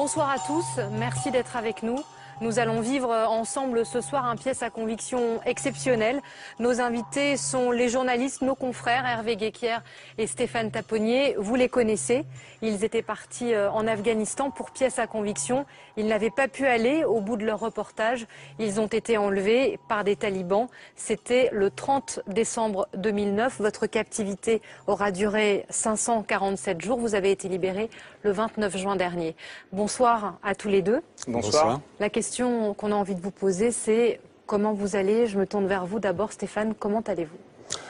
Bonsoir à tous, merci d'être avec nous. Nous allons vivre ensemble ce soir un pièce à conviction exceptionnelle. Nos invités sont les journalistes, nos confrères, Hervé Guéquière et Stéphane Taponnier. Vous les connaissez. Ils étaient partis en Afghanistan pour pièce à conviction. Ils n'avaient pas pu aller au bout de leur reportage. Ils ont été enlevés par des talibans. C'était le 30 décembre 2009. Votre captivité aura duré 547 jours. Vous avez été libérés le 29 juin dernier. Bonsoir à tous les deux. Bonsoir. La question qu'on a envie de vous poser, c'est comment vous allez? Je me tourne vers vous d'abord. Stéphane, comment allez-vous?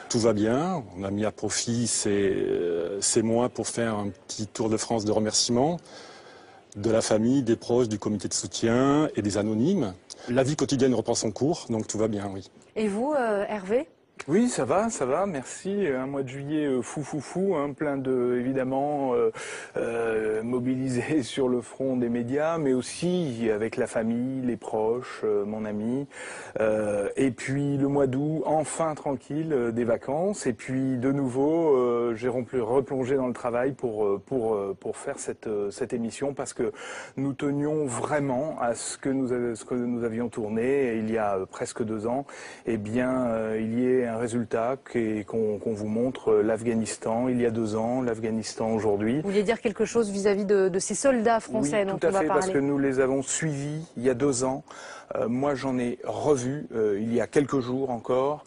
Tout va bien. On a mis à profit ces mois pour faire un petit tour de France de remerciements de la famille, des proches, du comité de soutien et des anonymes. La vie quotidienne reprend son cours, donc tout va bien, oui. Et vous, Hervé? Oui, ça va, merci. Un mois de juillet fou, hein, plein de, évidemment, mobilisés sur le front des médias, mais aussi avec la famille, les proches, mon ami. Et puis le mois d'août, enfin tranquille, des vacances. Et puis de nouveau, j'ai replongé dans le travail pour faire cette émission parce que nous tenions vraiment à ce que nous avions tourné il y a presque 2 ans. Eh bien, il y ait un résultat qu'on vous montre l'Afghanistan il y a 2 ans, l'Afghanistan aujourd'hui. Vous vouliez dire quelque chose vis-à-vis de ces soldats français dont on va parler? Oui, tout à fait, parce que nous les avons suivis il y a 2 ans. Moi, j'en ai revu il y a quelques jours encore.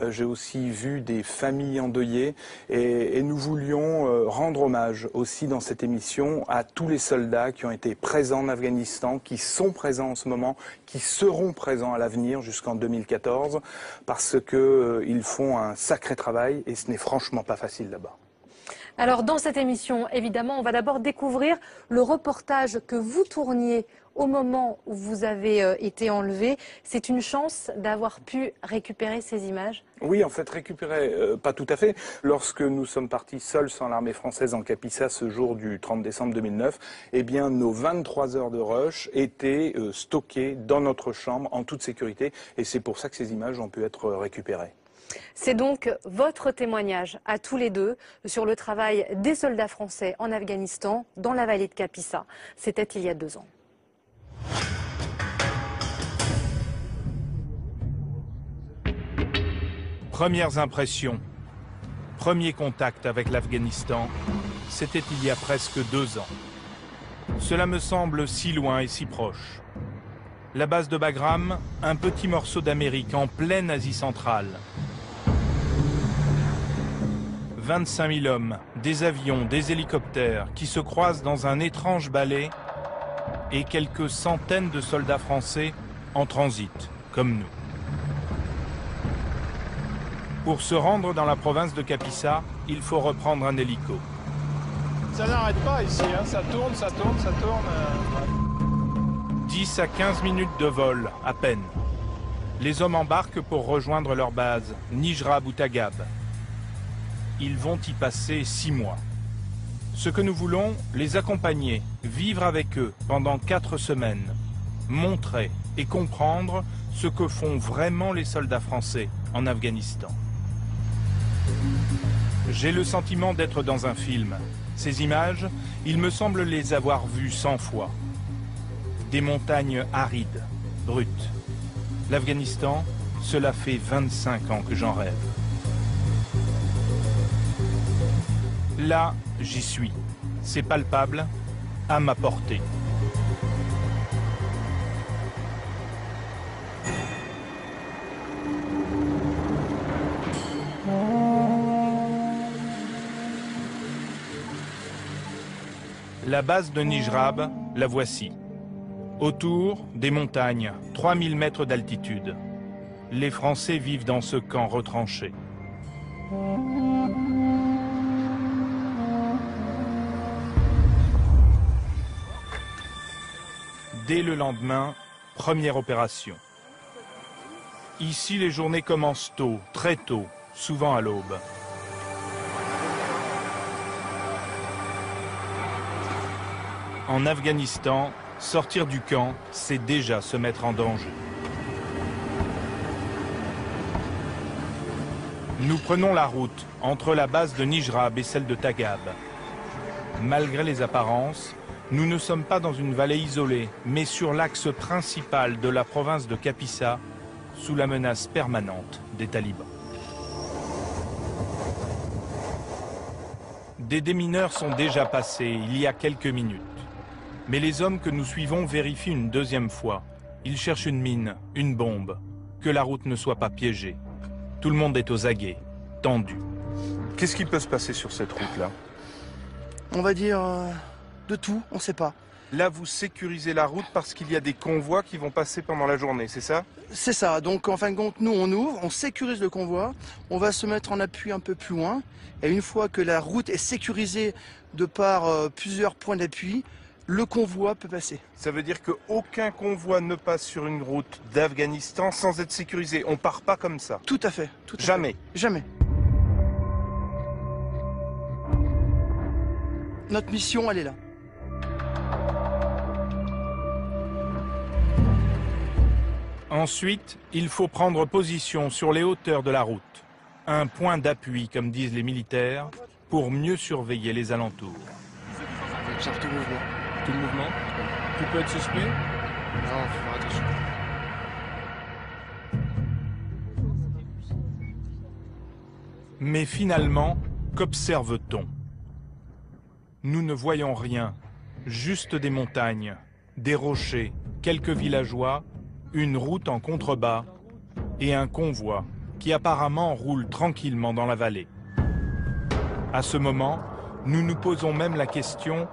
J'ai aussi vu des familles endeuillées et nous voulions rendre hommage aussi dans cette émission à tous les soldats qui ont été présents en Afghanistan, qui sont présents en ce moment, qui seront présents à l'avenir jusqu'en 2014, parce que ils font un sacré travail et ce n'est franchement pas facile là-bas. Alors dans cette émission, évidemment, on va d'abord découvrir le reportage que vous tourniez au moment où vous avez été enlevé. C'est une chance d'avoir pu récupérer ces images? Oui, en fait, récupérer, pas tout à fait. Lorsque nous sommes partis seuls sans l'armée française en Capissa ce jour du 30 décembre 2009, eh bien, nos 23 heures de rush étaient stockées dans notre chambre en toute sécurité. Et c'est pour ça que ces images ont pu être récupérées. C'est donc votre témoignage à tous les deux sur le travail des soldats français en Afghanistan, dans la vallée de Kapisa. C'était il y a 2 ans. Premières impressions, premier contact avec l'Afghanistan, c'était il y a presque 2 ans. Cela me semble si loin et si proche. La base de Bagram, un petit morceau d'Amérique en pleine Asie centrale. 25 000 hommes, des avions, des hélicoptères qui se croisent dans un étrange ballet et quelques centaines de soldats français en transit, comme nous. Pour se rendre dans la province de Kapisa, il faut reprendre un hélico. Ça n'arrête pas ici, hein. Ça tourne, ça tourne, ça tourne. 10 à 15 minutes de vol, à peine. Les hommes embarquent pour rejoindre leur base, Nijrab ou Tagab. Ils vont y passer 6 mois. Ce que nous voulons, les accompagner, vivre avec eux pendant 4 semaines, montrer et comprendre ce que font vraiment les soldats français en Afghanistan. J'ai le sentiment d'être dans un film. Ces images, il me semble les avoir vues 100 fois. Des montagnes arides, brutes. L'Afghanistan, cela fait 25 ans que j'en rêve. Là, j'y suis. C'est palpable, à ma portée. La base de Nijrab, la voici. Autour, des montagnes, 3000 mètres d'altitude. Les Français vivent dans ce camp retranché. Dès le lendemain, première opération. Ici, les journées commencent tôt, très tôt, souvent à l'aube. En Afghanistan, sortir du camp, c'est déjà se mettre en danger. Nous prenons la route entre la base de Nijrab et celle de Tagab. Malgré les apparences, Nous ne sommes pas dans une vallée isolée, mais sur l'axe principal de la province de Kapisa, sous la menace permanente des talibans. Des démineurs sont déjà passés il y a quelques minutes. Mais les hommes que nous suivons vérifient une deuxième fois. Ils cherchent une mine, une bombe, que la route ne soit pas piégée. Tout le monde est aux aguets, tendu. Qu'est-ce qui peut se passer sur cette route-là? On va dire de tout, on ne sait pas. Là, vous sécurisez la route parce qu'il y a des convois qui vont passer pendant la journée, c'est ça? C'est ça, donc en fin de compte, nous on ouvre, on sécurise le convoi, on va se mettre en appui un peu plus loin, et une fois que la route est sécurisée de par plusieurs points d'appui, le convoi peut passer. Ça veut dire qu'aucun convoi ne passe sur une route d'Afghanistan sans être sécurisé. On part pas comme ça. Tout à fait. Jamais. Jamais. Notre mission, elle est là. Ensuite, il faut prendre position sur les hauteurs de la route. Un point d'appui, comme disent les militaires, pour mieux surveiller les alentours. J'observe tout mouvement. Tout le mouvement? Tout peut être suspect? Non, faut faire attention. Mais finalement, qu'observe-t-on? Nous ne voyons rien, juste des montagnes, des rochers, quelques villageois, une route en contrebas et un convoi qui apparemment roule tranquillement dans la vallée. À ce moment, nous nous posons même la question,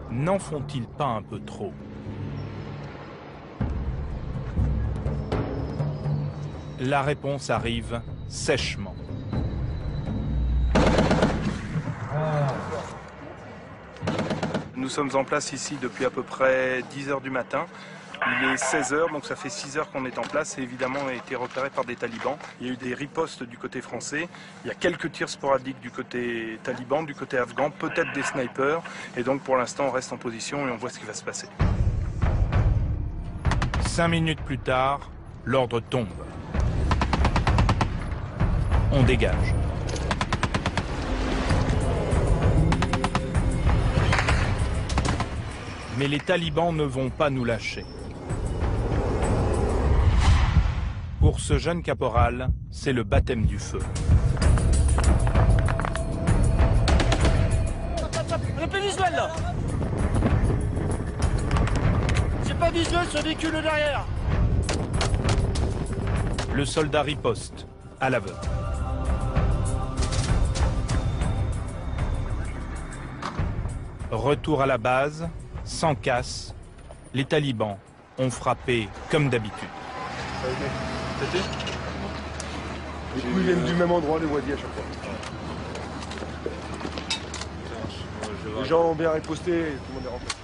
n'en font-ils pas un peu trop? La réponse arrive sèchement. Nous sommes en place ici depuis à peu près 10 h du matin. Il est 16 h, donc ça fait 6 heures qu'on est en place et évidemment on a été repéré par des talibans. Il y a eu des ripostes du côté français, il y a quelques tirs sporadiques du côté taliban, du côté afghan, peut-être des snipers. Et donc pour l'instant on reste en position et on voit ce qui va se passer. 5 minutes plus tard, l'ordre tombe. On dégage. Mais les talibans ne vont pas nous lâcher. Pour ce jeune caporal, c'est le baptême du feu. On est plus visuel là. J'ai pas visuel sur le véhicule derrière. Le soldat riposte, à l'aveugle. Retour à la base, sans casse, les talibans ont frappé comme d'habitude. Du coup, ils viennent du même endroit, les wadis à chaque fois. Les gens ont bien riposté et tout le monde est rentré.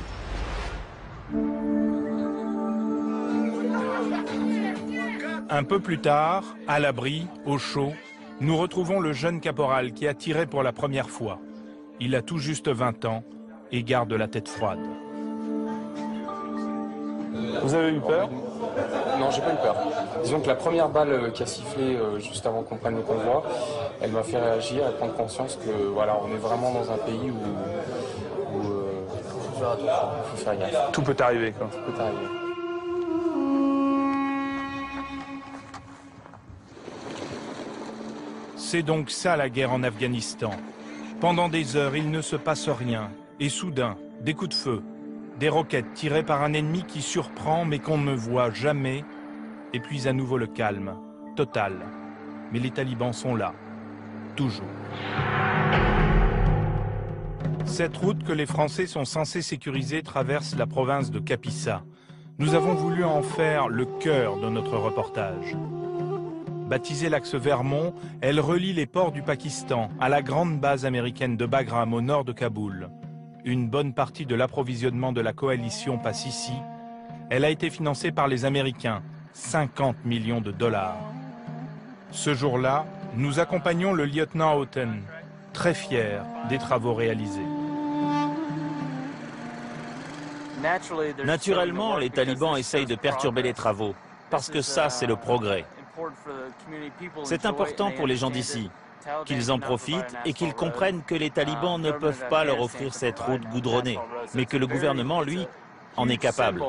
Un peu plus tard, à l'abri, au chaud, nous retrouvons le jeune caporal qui a tiré pour la première fois. Il a tout juste 20 ans et garde la tête froide. Vous avez eu peur? Non, j'ai pas eu peur. Disons que la première balle qui a sifflé juste avant qu'on prenne le convoi, elle m'a fait réagir et prendre conscience que voilà, on est vraiment dans un pays où faut faire attention, faut faire gaffe. Tout peut arriver, quoi. Tout peut arriver. C'est donc ça la guerre en Afghanistan. Pendant des heures, il ne se passe rien. Et soudain, des coups de feu, des roquettes tirées par un ennemi qui surprend mais qu'on ne voit jamais. Et puis à nouveau le calme, total. Mais les talibans sont là, toujours. Cette route que les Français sont censés sécuriser traverse la province de Kapisa. Nous avons voulu en faire le cœur de notre reportage. Baptisée l'axe Vermont, elle relie les ports du Pakistan à la grande base américaine de Bagram au nord de Kaboul. Une bonne partie de l'approvisionnement de la coalition passe ici. Elle a été financée par les Américains, 50 millions de $. Ce jour-là, nous accompagnons le lieutenant Houghton, très fier des travaux réalisés. Naturellement, les talibans essayent de perturber les travaux, parce que ça, c'est le progrès. C'est important pour les gens d'ici. qu'ils en profitent et qu'ils comprennent que les talibans ne peuvent pas leur offrir cette route goudronnée, mais que le gouvernement, lui, en est capable.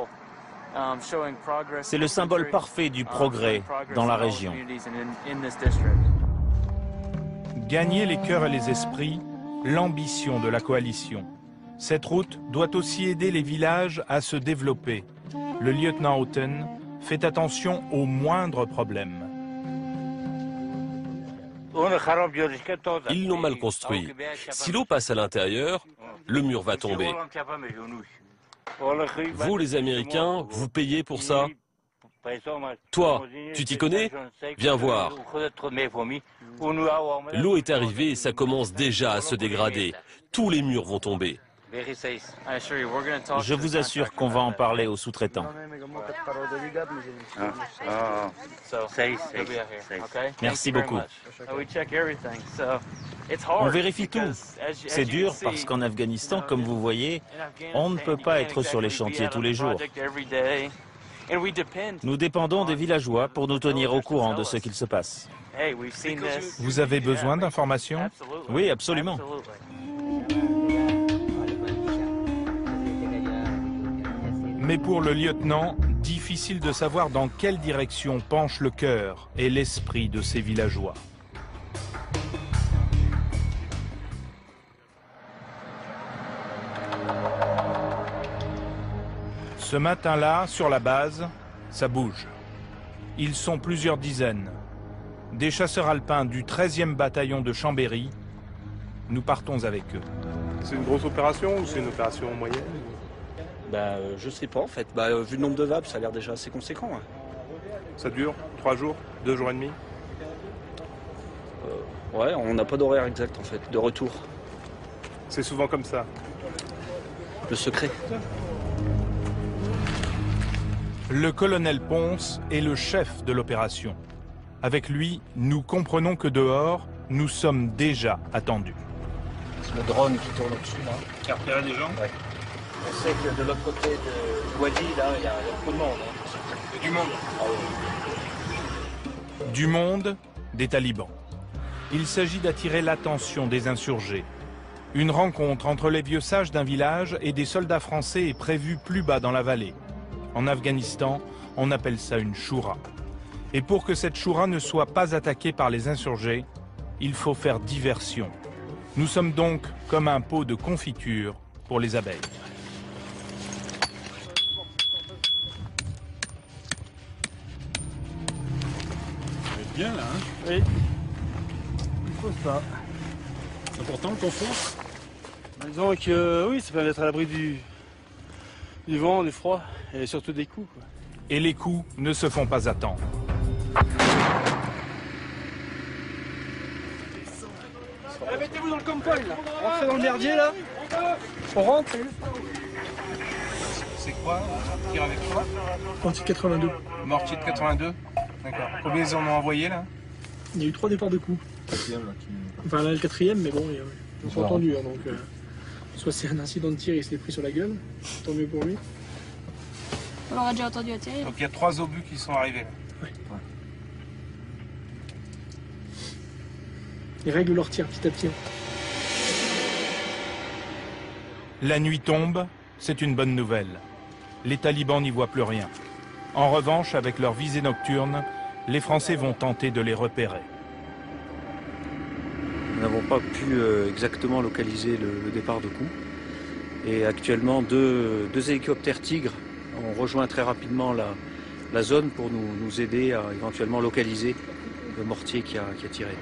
C'est le symbole parfait du progrès dans la région. Gagner les cœurs et les esprits, l'ambition de la coalition. Cette route doit aussi aider les villages à se développer. Le lieutenant Houghton fait attention aux moindres problèmes. Ils l'ont mal construit. Si l'eau passe à l'intérieur, le mur va tomber. Vous, les Américains, vous payez pour ça? Toi, tu t'y connais? Viens voir. L'eau est arrivée et ça commence déjà à se dégrader. Tous les murs vont tomber. Je vous assure qu'on va en parler aux sous-traitants. Merci beaucoup. On vérifie tout. C'est dur parce qu'en Afghanistan, comme vous voyez, on ne peut pas être sur les chantiers tous les jours. Nous dépendons des villageois pour nous tenir au courant de ce qu'il se passe. Vous avez besoin d'informations? Oui, absolument. Mais pour le lieutenant, difficile de savoir dans quelle direction penche le cœur et l'esprit de ces villageois. Ce matin-là, sur la base, ça bouge. Ils sont plusieurs dizaines. Des chasseurs alpins du 13e bataillon de Chambéry. Nous partons avec eux. C'est une grosse opération ou c'est une opération moyenne? Je sais pas en fait. Vu le nombre de VAB, ça a l'air déjà assez conséquent. Hein. Ça dure 3 jours, 2 jours et demi? Ouais, on n'a pas d'horaire exact en fait, de retour. C'est souvent comme ça. Le secret. Le colonel Ponce est le chef de l'opération. Avec lui, nous comprenons que dehors, nous sommes déjà attendus. C'est le drone qui tourne au-dessus là. Qui a repéré des gens? Ouais. On sait que de l'autre côté de Wadi, là, il y a beaucoup de monde. Hein. Il y a du monde. Ah oui. Du monde, des talibans. Il s'agit d'attirer l'attention des insurgés. Une rencontre entre les vieux sages d'un village et des soldats français est prévue plus bas dans la vallée. En Afghanistan, on appelle ça une choura. Et pour que cette choura ne soit pas attaquée par les insurgés, il faut faire diversion. Nous sommes donc comme un pot de confiture pour les abeilles. Bien là, hein? Oui. Il faut ça. C'est important le confort? Disons que oui, ça permet d'être à l'abri du vent, du froid et surtout des coups. Quoi. Et les coups ne se font pas attendre. Mettez-vous dans le campagne là. Rentrez dans le merdier là. On rentre. C'est quoi? Tire avec quoi? Mortier de 82. Mortier de 82? D'accord. Combien ils en ont envoyé là? Il y a eu 3 départs de coups. Enfin là le 4e, mais bon, ils ont entendu. Hein, donc, soit c'est un incident de tir, il s'est pris sur la gueule. Tant mieux pour lui. On l'aurait déjà entendu atterrir. Donc il y a 3 obus qui sont arrivés. Ouais. Ils règlent leur tir petit à petit. La nuit tombe, c'est une bonne nouvelle. Les talibans n'y voient plus rien. En revanche, avec leur visée nocturne, les Français vont tenter de les repérer. Nous n'avons pas pu exactement localiser le départ de coup. Et actuellement, deux hélicoptères Tigre ont rejoint très rapidement la zone pour nous aider à éventuellement localiser le mortier qui a tiré.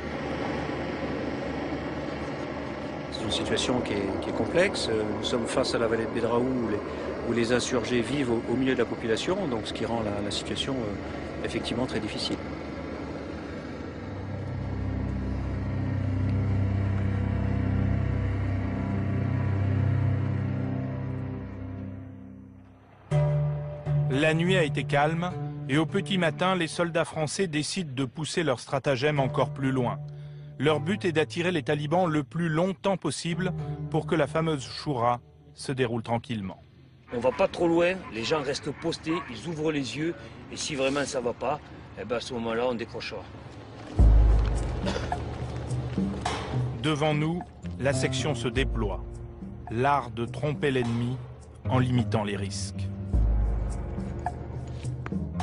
C'est une situation qui est complexe. Nous sommes face à la vallée de Bedraou où les insurgés vivent au milieu de la population, donc ce qui rend la situation effectivement très difficile. La nuit a été calme et au petit matin, les soldats français décident de pousser leur stratagème encore plus loin. Leur but est d'attirer les talibans le plus longtemps possible pour que la fameuse choura se déroule tranquillement. On va pas trop loin, les gens restent postés, ils ouvrent les yeux, et si vraiment ça va pas, eh ben à ce moment-là, on décrochera. Devant nous, la section se déploie. L'art de tromper l'ennemi en limitant les risques.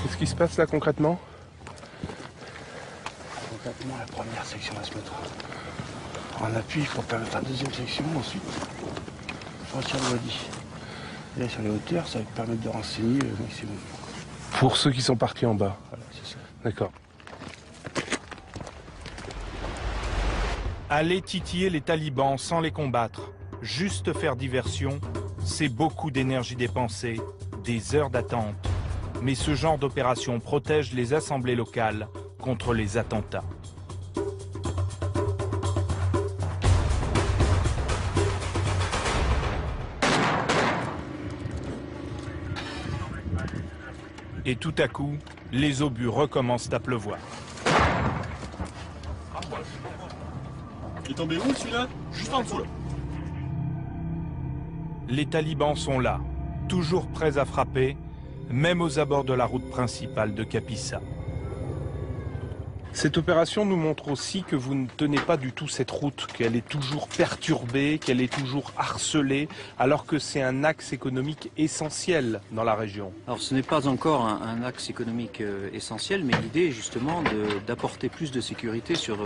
Qu'est-ce qui se passe là concrètement? Concrètement, la première section va se mettre en appui pour permettre la deuxième section. Ensuite, sortir le wadi. Et là, sur les hauteurs, ça va permettre de renseigner le maximum. Pour ceux qui sont partis en bas. Voilà, c'est ça. D'accord. Aller titiller les talibans sans les combattre, juste faire diversion, c'est beaucoup d'énergie dépensée, des heures d'attente. Mais ce genre d'opération protège les assemblées locales contre les attentats. Et tout à coup, les obus recommencent à pleuvoir. Il est tombé où celui-là? Juste en dessous là. Les talibans sont là, toujours prêts à frapper, même aux abords de la route principale de Kapisa. Cette opération nous montre aussi que vous ne tenez pas du tout cette route, qu'elle est toujours perturbée, qu'elle est toujours harcelée, alors que c'est un axe économique essentiel dans la région. Alors ce n'est pas encore un axe économique essentiel, mais l'idée est justement d'apporter plus de sécurité sur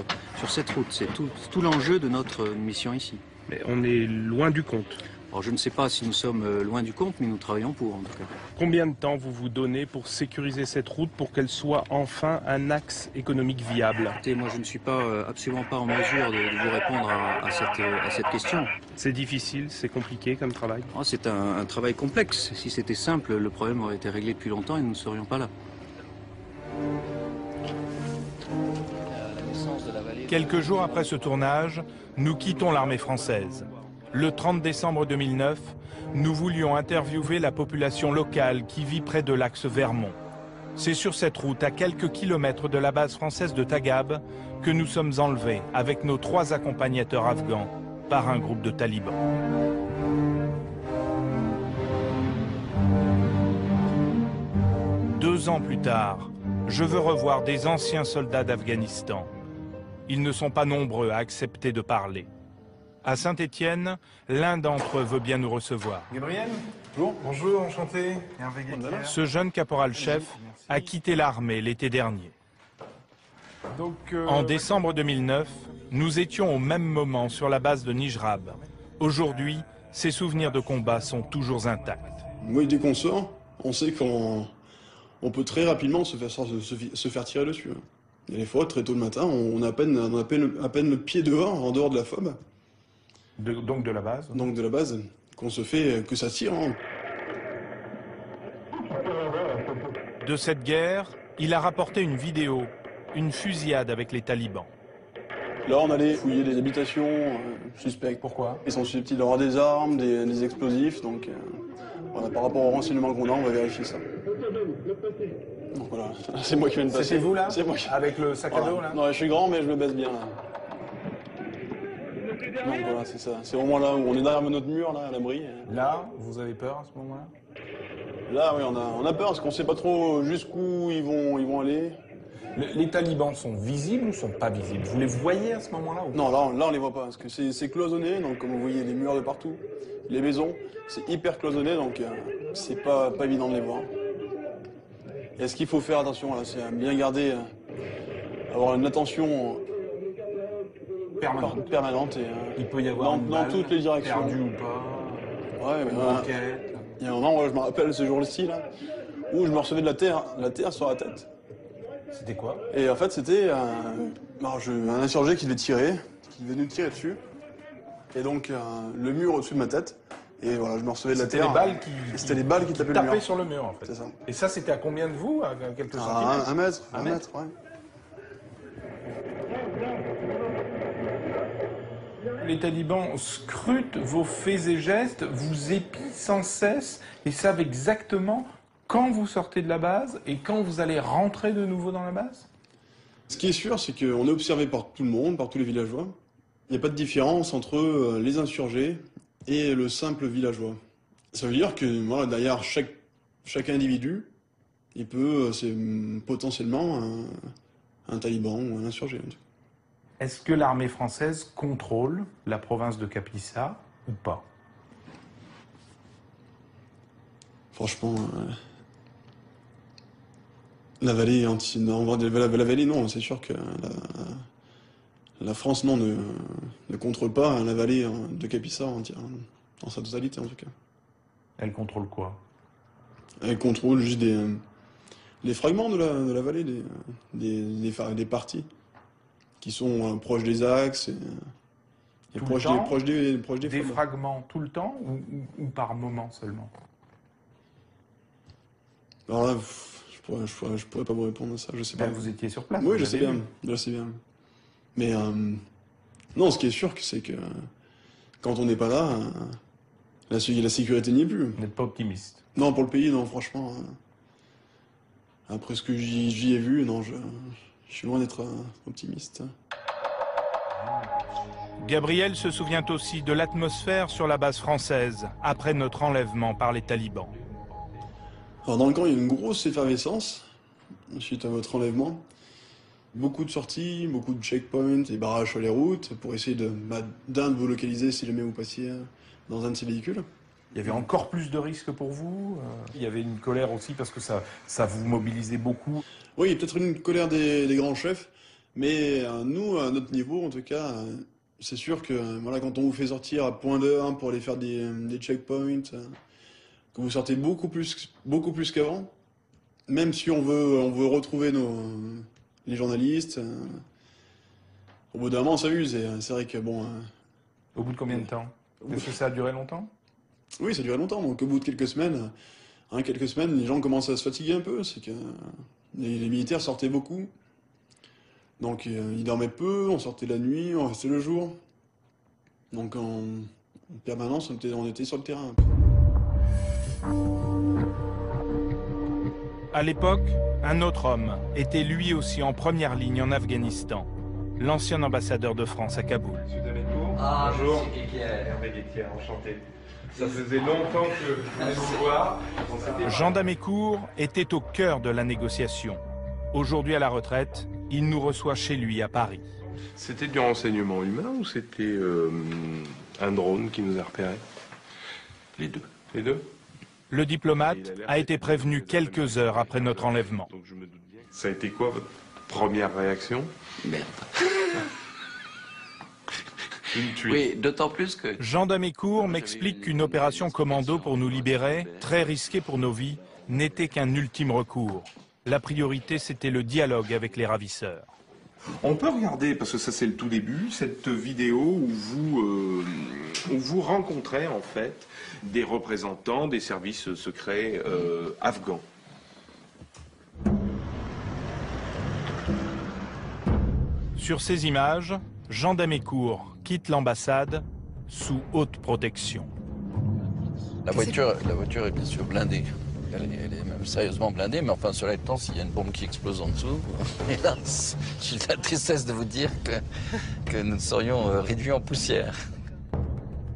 cette route. C'est tout l'enjeu de notre mission ici. Mais on est loin du compte. Alors je ne sais pas si nous sommes loin du compte, mais nous travaillons pour en tout cas. Combien de temps vous vous donnez pour sécuriser cette route, pour qu'elle soit enfin un axe économique viable? Écoutez, moi je ne suis absolument pas en mesure de vous répondre à cette question. C'est difficile, c'est compliqué comme travail? Oh, c'est un travail complexe. Si c'était simple, le problème aurait été réglé depuis longtemps et nous ne serions pas là. Quelques jours après ce tournage, nous quittons l'armée française. Le 30 décembre 2009, nous voulions interviewer la population locale qui vit près de l'axe Vermont. C'est sur cette route, à quelques kilomètres de la base française de Tagab, que nous sommes enlevés avec nos 3 accompagnateurs afghans par un groupe de talibans. Deux ans plus tard, je veux revoir des anciens soldats d'Afghanistan. Ils ne sont pas nombreux à accepter de parler. À Saint-Étienne, l'un d'entre eux veut bien nous recevoir. Gabriel? Bonjour. Bonjour, enchanté. Hervé Guéquière. Ce jeune caporal-chef a quitté l'armée l'été dernier. En décembre 2009, nous étions au même moment sur la base de Nijrab. Aujourd'hui, ses souvenirs de combat sont toujours intacts. Moi, dès qu'on sort, on sait qu'on peut très rapidement se faire tirer dessus. Il y a des fois, très tôt le matin, on a à peine le pied dehors, en dehors de la FOB. Donc de la base? Donc de la base, qu'on se fait, que ça tire. Hein. De cette guerre, il a rapporté une vidéo, une fusillade avec les talibans. Là, on allait fouiller des habitations suspectes. Pourquoi? Ils sont susceptibles d'avoir des armes, des explosifs, donc voilà, par rapport aux renseignements qu'on a, on va vérifier ça. Donc voilà, c'est moi qui viens de passer. C'est vous là? C'est moi. Avec le sac à dos là? Non, je suis grand, mais je me baisse bien là. Donc voilà, c'est ça. C'est au moment là où on est derrière notre mur, là, à l'abri. Là, vous avez peur à ce moment-là? Là, oui, on a peur parce qu'on ne sait pas trop jusqu'où ils vont aller. Les talibans sont visibles ou sont pas visibles? Vous les voyez à ce moment-là ou... Non, là on les voit pas parce que c'est cloisonné, donc comme vous voyez les murs de partout, les maisons, c'est hyper cloisonné, donc c'est pas évident de les voir. Et ce qu'il faut faire attention là, c'est bien garder, avoir une attention permanente et il peut y avoir dans toutes les directions. Perdu ou pas? Ouais, mais il y a un moment, je me rappelle ce jour-ci là, où je me recevais de la terre sur la tête. C'était quoi? Et en fait, c'était un insurgé qui devait tirer, qui devait nous tirer dessus. Et donc, le mur au-dessus de ma tête. Et voilà, je me recevais de la terre. C'était les balles qui tapaient le mur. sur le mur, en fait. C'est ça. Et ça, c'était à combien de vous? À quelques centimètres? Un mètre, ouais. Les talibans scrutent vos faits et gestes, vous épient sans cesse et savent exactement quand vous sortez de la base et quand vous allez rentrer de nouveau dans la base? Ce qui est sûr, c'est qu'on est observé par tout le monde, par tous les villageois. Il n'y a pas de différence entre les insurgés et le simple villageois. Ça veut dire que voilà, derrière chaque individu, c'est potentiellement un taliban ou un insurgé. Est-ce que l'armée française contrôle la province de Kapisa ou pas? Franchement, la vallée, la vallée, non, c'est sûr que la France, non, ne contrôle pas la vallée de Kapisa dans sa totalité, en tout cas. Elle contrôle quoi? Elle contrôle juste des fragments de la vallée, des parties qui sont proches des axes et proches des Des fragments tout le temps ou par moment seulement? Alors là, je pourrais pas vous répondre à ça, je sais pas. Vous étiez sur place? Oui, je sais bien. Mais non, ce qui est sûr, c'est que quand on n'est pas là, la sécurité n'y est plus. Vous n'êtes pas optimiste? Non, pour le pays, non, franchement. Après ce que j'y ai vu, non, je suis loin d'être optimiste. Gabriel se souvient aussi de l'atmosphère sur la base française après notre enlèvement par les talibans. Alors dans le camp, il y a une grosse effervescence suite à votre enlèvement. Beaucoup de sorties, beaucoup de checkpoints et barrages sur les routes pour essayer de vous localiser si jamais vous passiez dans un de ces véhicules. Il y avait encore plus de risques pour vous? Il y avait une colère aussi parce que ça vous mobilisait beaucoup? Oui, il y a peut-être une colère des grands chefs, mais nous, à notre niveau en tout cas, c'est sûr que voilà, quand on vous fait sortir à point d'heure pour aller faire des checkpoints, que vous sortez beaucoup plus qu'avant, même si on veut retrouver les journalistes, au bout d'un moment on s'amuse et c'est vrai que bon... Au bout de combien de temps? Est-ce que ça a duré longtemps? Oui, ça a duré longtemps, donc au bout de quelques semaines, les gens commencent à se fatiguer un peu, c'est que les militaires sortaient beaucoup, donc ils dormaient peu, on sortait la nuit, on restait le jour, donc en permanence on était sur le terrain. À l'époque, un autre homme était lui aussi en première ligne en Afghanistan, l'ancien ambassadeur de France à Kaboul. Monsieur Damécourt, bonjour. Hervé Guéquière, enchanté. Ça faisait longtemps que je voulais vous voir. Jean Damécourt était au cœur de la négociation. Aujourd'hui à la retraite, il nous reçoit chez lui à Paris. C'était du renseignement humain ou c'était un drone qui nous a repérés? Les deux. Les deux? Le diplomate a été prévenu quelques heures après notre enlèvement. Donc je me doute bien. Ça a été quoi votre première réaction? Merde. Oui, d'autant plus que... Jean Damécourt m'explique qu'une opération commando pour nous libérer, très risquée pour nos vies, n'était qu'un ultime recours. La priorité, c'était le dialogue avec les ravisseurs. On peut regarder, parce que ça c'est le tout début, cette vidéo où vous rencontrez en fait des représentants des services secrets afghans. Sur ces images, Jean Damécourt quitte l'ambassade sous haute protection. La voiture est bien sûr blindée. Elle est même sérieusement blindée, mais enfin, cela étant, s'il y a une bombe qui explose en dessous, hélas, j'ai la tristesse de vous dire que nous serions réduits en poussière.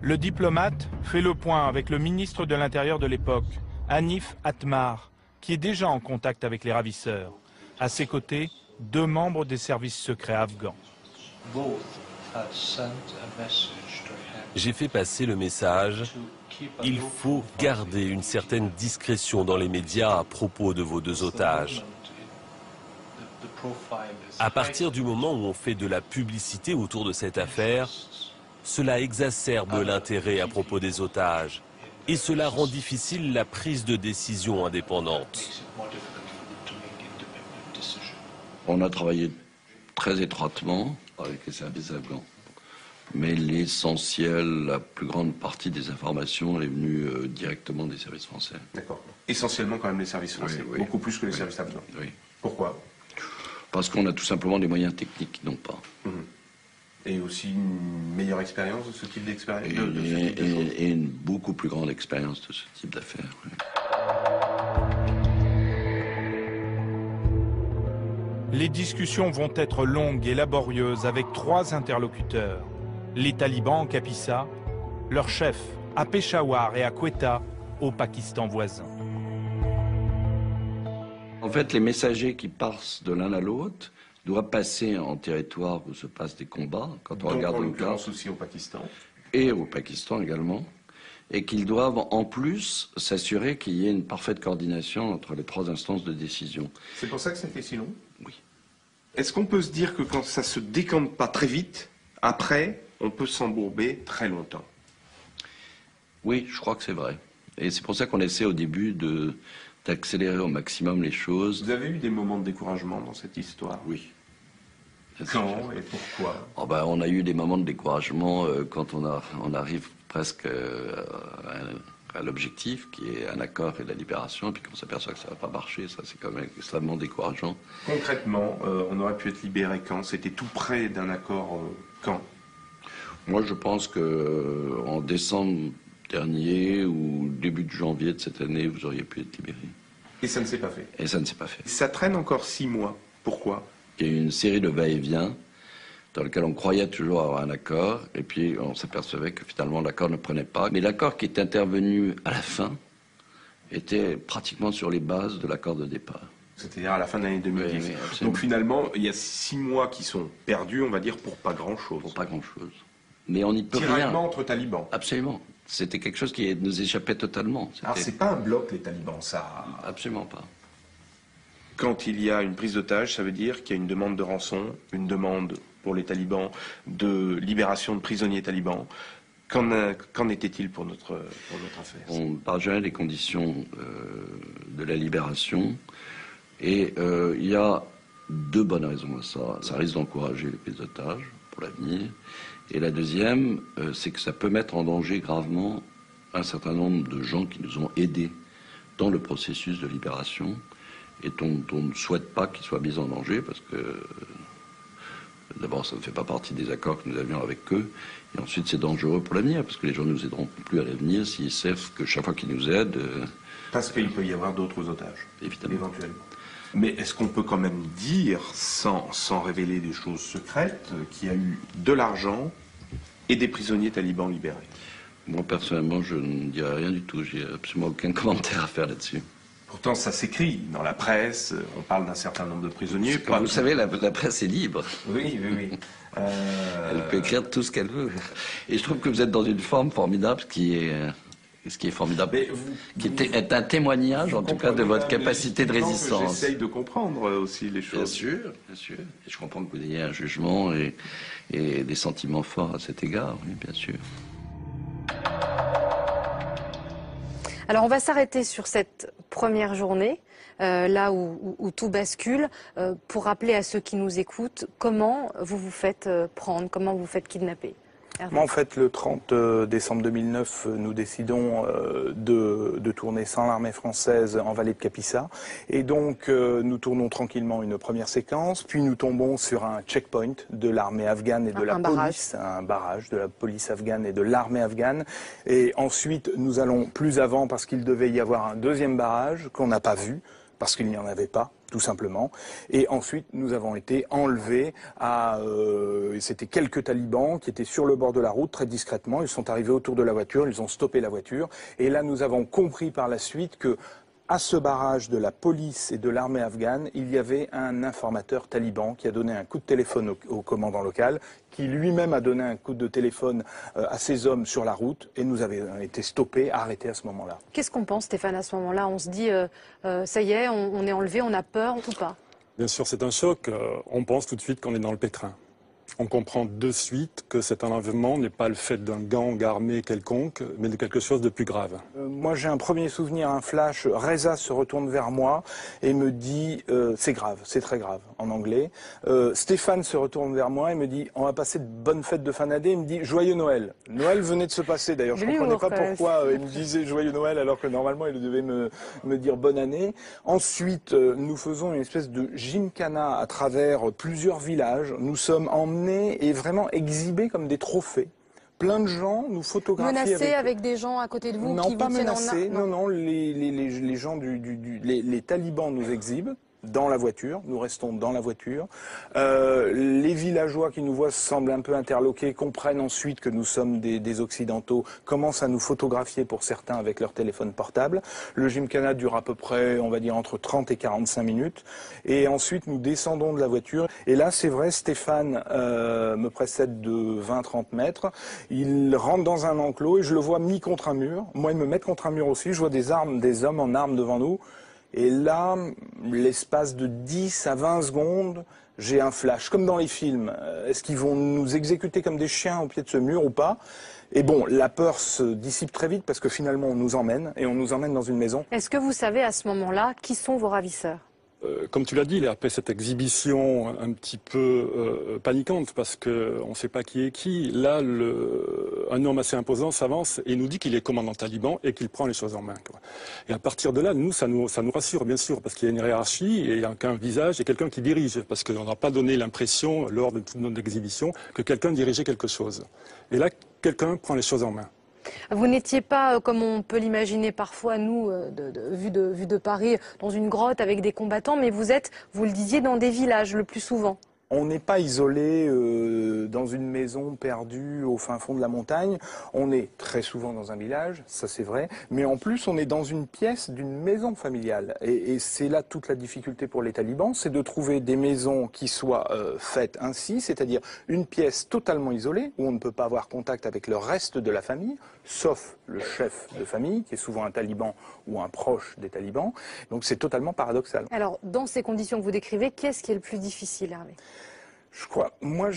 Le diplomate fait le point avec le ministre de l'Intérieur de l'époque, Hanif Atmar, qui est déjà en contact avec les ravisseurs. À ses côtés, 2 membres des services secrets afghans. J'ai fait passer le message. Il faut garder une certaine discrétion dans les médias à propos de vos 2 otages. À partir du moment où on fait de la publicité autour de cette affaire, cela exacerbe l'intérêt à propos des otages et cela rend difficile la prise de décision indépendante. On a travaillé très étroitement avec les services afghans. Mais l'essentiel, la plus grande partie des informations est venue directement des services français. D'accord. Essentiellement quand même les services français, oui, beaucoup plus que les services afghans. Oui. Pourquoi? Parce qu'on a tout simplement des moyens techniques qui n'ont pas. Et aussi une meilleure expérience de ce type d'expérience? Et une beaucoup plus grande expérience de ce type d'affaires. Oui. Les discussions vont être longues et laborieuses avec 3 interlocuteurs. Les talibans en Kapisa, leurs chefs à Peshawar et à Quetta, au Pakistan voisin. En fait, les messagers qui passent de l'un à l'autre doit passer en territoire où se passent des combats, quand on regarde le cas, aussi au Pakistan. Et au Pakistan également, et qu'ils doivent en plus s'assurer qu'il y ait une parfaite coordination entre les 3 instances de décision. C'est pour ça que c'était si long? Oui. Est-ce qu'on peut se dire que quand ça se décante pas très vite, après, on peut s'embourber très longtemps? Oui, je crois que c'est vrai. Et c'est pour ça qu'on essaie au début d'accélérer au maximum les choses. Vous avez eu des moments de découragement dans cette histoire? Oui. Quand et pourquoi? Oh ben, on a eu des moments de découragement quand on arrive presque à l'objectif, qui est un accord et la libération, et puis qu'on s'aperçoit que ça ne va pas marcher. Ça, c'est quand même extrêmement décourageant. Concrètement, on aurait pu être libéré quand? C'était tout près d'un accord quand? Moi, je pense qu'en décembre dernier ou début de janvier de cette année, vous auriez pu être libéré. Et ça ne s'est pas fait? Et ça ne s'est pas fait. Ça traîne encore 6 mois. Pourquoi? Il y a eu une série de va-et-vient dans lequel on croyait toujours avoir un accord, et puis on s'apercevait que finalement l'accord ne prenait pas. Mais l'accord qui est intervenu à la fin était pratiquement sur les bases de l'accord de départ. C'est-à-dire à la fin de l'année 2010. Oui, donc finalement, il y a 6 mois qui sont perdus, on va dire, pour pas grand-chose. Pour pas grand-chose. Mais on n'y peut rien. Tiraillement entre talibans. Absolument. C'était quelque chose qui nous échappait totalement. Alors c'est pas un bloc, les talibans, ça? Absolument pas. Quand il y a une prise d'otage, ça veut dire qu'il y a une demande de rançon, une demande pour les talibans de libération de prisonniers talibans. Qu'en était-il pour notre affaire? On ne parle jamais des conditions de la libération. Et il y a 2 bonnes raisons à ça. Ça risque d'encourager les prises d'otages pour l'avenir. Et la deuxième, c'est que ça peut mettre en danger gravement un certain nombre de gens qui nous ont aidés dans le processus de libération et dont on ne souhaite pas qu'ils soient mis en danger parce que d'abord ça ne fait pas partie des accords que nous avions avec eux et ensuite c'est dangereux pour l'avenir parce que les gens ne nous aideront plus à l'avenir s'ils savent que chaque fois qu'ils nous aident... Parce qu'il peut y avoir d'autres otages, évidemment. Éventuellement. Mais est-ce qu'on peut quand même dire, sans révéler des choses secrètes, qu'il y a eu de l'argent et des prisonniers talibans libérés? Moi, personnellement, je ne dirais rien du tout. J'ai absolument aucun commentaire à faire là-dessus. Pourtant, ça s'écrit dans la presse, on parle d'un certain nombre de prisonniers. Comme vous savez, la presse est libre. Oui, oui, oui. Elle peut écrire tout ce qu'elle veut. Et je trouve que vous êtes dans une forme formidable, ce qui est formidable, qui est un témoignage, en tout cas, de votre capacité de résistance. J'essaye de comprendre aussi les choses. Bien sûr, bien sûr. Et je comprends que vous ayez un jugement et des sentiments forts à cet égard, oui, bien sûr. Alors on va s'arrêter sur cette première journée, là où tout bascule, pour rappeler à ceux qui nous écoutent comment vous vous faites prendre, comment vous vous faites kidnapper. Moi, en fait, le 30 décembre 2009, nous décidons de tourner sans l'armée française en vallée de Kapisa. Et donc, nous tournons tranquillement une première séquence, puis nous tombons sur un checkpoint de l'armée afghane et de la police, un barrage de la police afghane et de l'armée afghane. Et ensuite, nous allons plus avant parce qu'il devait y avoir un deuxième barrage qu'on n'a pas vu, parce qu'il n'y en avait pas, tout simplement. Et ensuite, nous avons été enlevés à... c'était quelques talibans qui étaient sur le bord de la route, très discrètement. Ils sont arrivés autour de la voiture, ils ont stoppé la voiture. Et là, nous avons compris par la suite que à ce barrage de la police et de l'armée afghane, il y avait un informateur taliban qui a donné un coup de téléphone au commandant local, qui lui-même a donné un coup de téléphone à ses hommes sur la route, et nous avions été stoppés, arrêtés à ce moment-là. Qu'est-ce qu'on pense, Stéphane, à ce moment-là? On se dit, ça y est, on est enlevé, on a peur ou pas? Bien sûr, c'est un choc. On pense tout de suite qu'on est dans le pétrin. On comprend de suite que cet enlèvement n'est pas le fait d'un gang armé quelconque, mais de quelque chose de plus grave. Moi, j'ai un premier souvenir, un flash. Reza se retourne vers moi et me dit c'est grave, c'est très grave, en anglais. Stéphane se retourne vers moi et me dit on va passer de bonnes fêtes de fin d'année. Il me dit joyeux Noël. Noël venait de se passer d'ailleurs. Je ne comprenais pas pourquoi il me disait joyeux Noël alors que normalement il devait me dire bonne année. Ensuite, nous faisons une espèce de gymkhana à travers plusieurs villages. Nous sommes emmenés et vraiment exhibés comme des trophées. Plein de gens nous photographient. Menacés avec des gens à côté de vous non, qui pas vous tiennent menacés. en... Non, les gens les talibans nous exhibent. dans la voiture, nous restons dans la voiture. Les villageois qui nous voient semblent un peu interloqués, comprennent ensuite que nous sommes des Occidentaux, commencent à nous photographier pour certains avec leur téléphone portable. Le gymkhana dure à peu près, on va dire, entre 30 et 45 minutes. Et ensuite, nous descendons de la voiture. Et là, c'est vrai, Stéphane me précède de 20-30 mètres. Il rentre dans un enclos et je le vois mis contre un mur. Moi, il me met contre un mur aussi. Je vois des hommes en armes devant nous. Et là, l'espace de 10 à 20 secondes, j'ai un flash, comme dans les films. Est-ce qu'ils vont nous exécuter comme des chiens au pied de ce mur ou pas? Et bon, la peur se dissipe très vite parce que finalement, on nous emmène, et on nous emmène dans une maison. Est-ce que vous savez à ce moment-là qui sont vos ravisseurs? Comme tu l'as dit, après cette exhibition un petit peu paniquante, parce qu'on ne sait pas qui est qui, là, un homme assez imposant s'avance et nous dit qu'il est commandant taliban et qu'il prend les choses en main, quoi. Et à partir de là, nous, ça nous rassure, bien sûr, parce qu'il y a une hiérarchie et il y a qu'un visage et quelqu'un qui dirige, parce qu'on n'a pas donné l'impression, lors de toute notre exhibition, que quelqu'un dirigeait quelque chose. Et là, quelqu'un prend les choses en main. Vous n'étiez pas, comme on peut l'imaginer parfois, nous, vu de Paris, dans une grotte avec des combattants, mais vous êtes, vous le disiez, dans des villages le plus souvent. On n'est pas isolé dans une maison perdue au fin fond de la montagne. On est très souvent dans un village, ça c'est vrai. Mais en plus, on est dans une pièce d'une maison familiale. Et c'est là toute la difficulté pour les talibans, c'est de trouver des maisons qui soient faites ainsi, c'est-à-dire une pièce totalement isolée, où on ne peut pas avoir contact avec le reste de la famille, sauf le chef de famille, qui est souvent un taliban ou un proche des talibans. Donc c'est totalement paradoxal. Alors, dans ces conditions que vous décrivez, qu'est-ce qui est le plus difficile, Hervé ? Je crois, moi,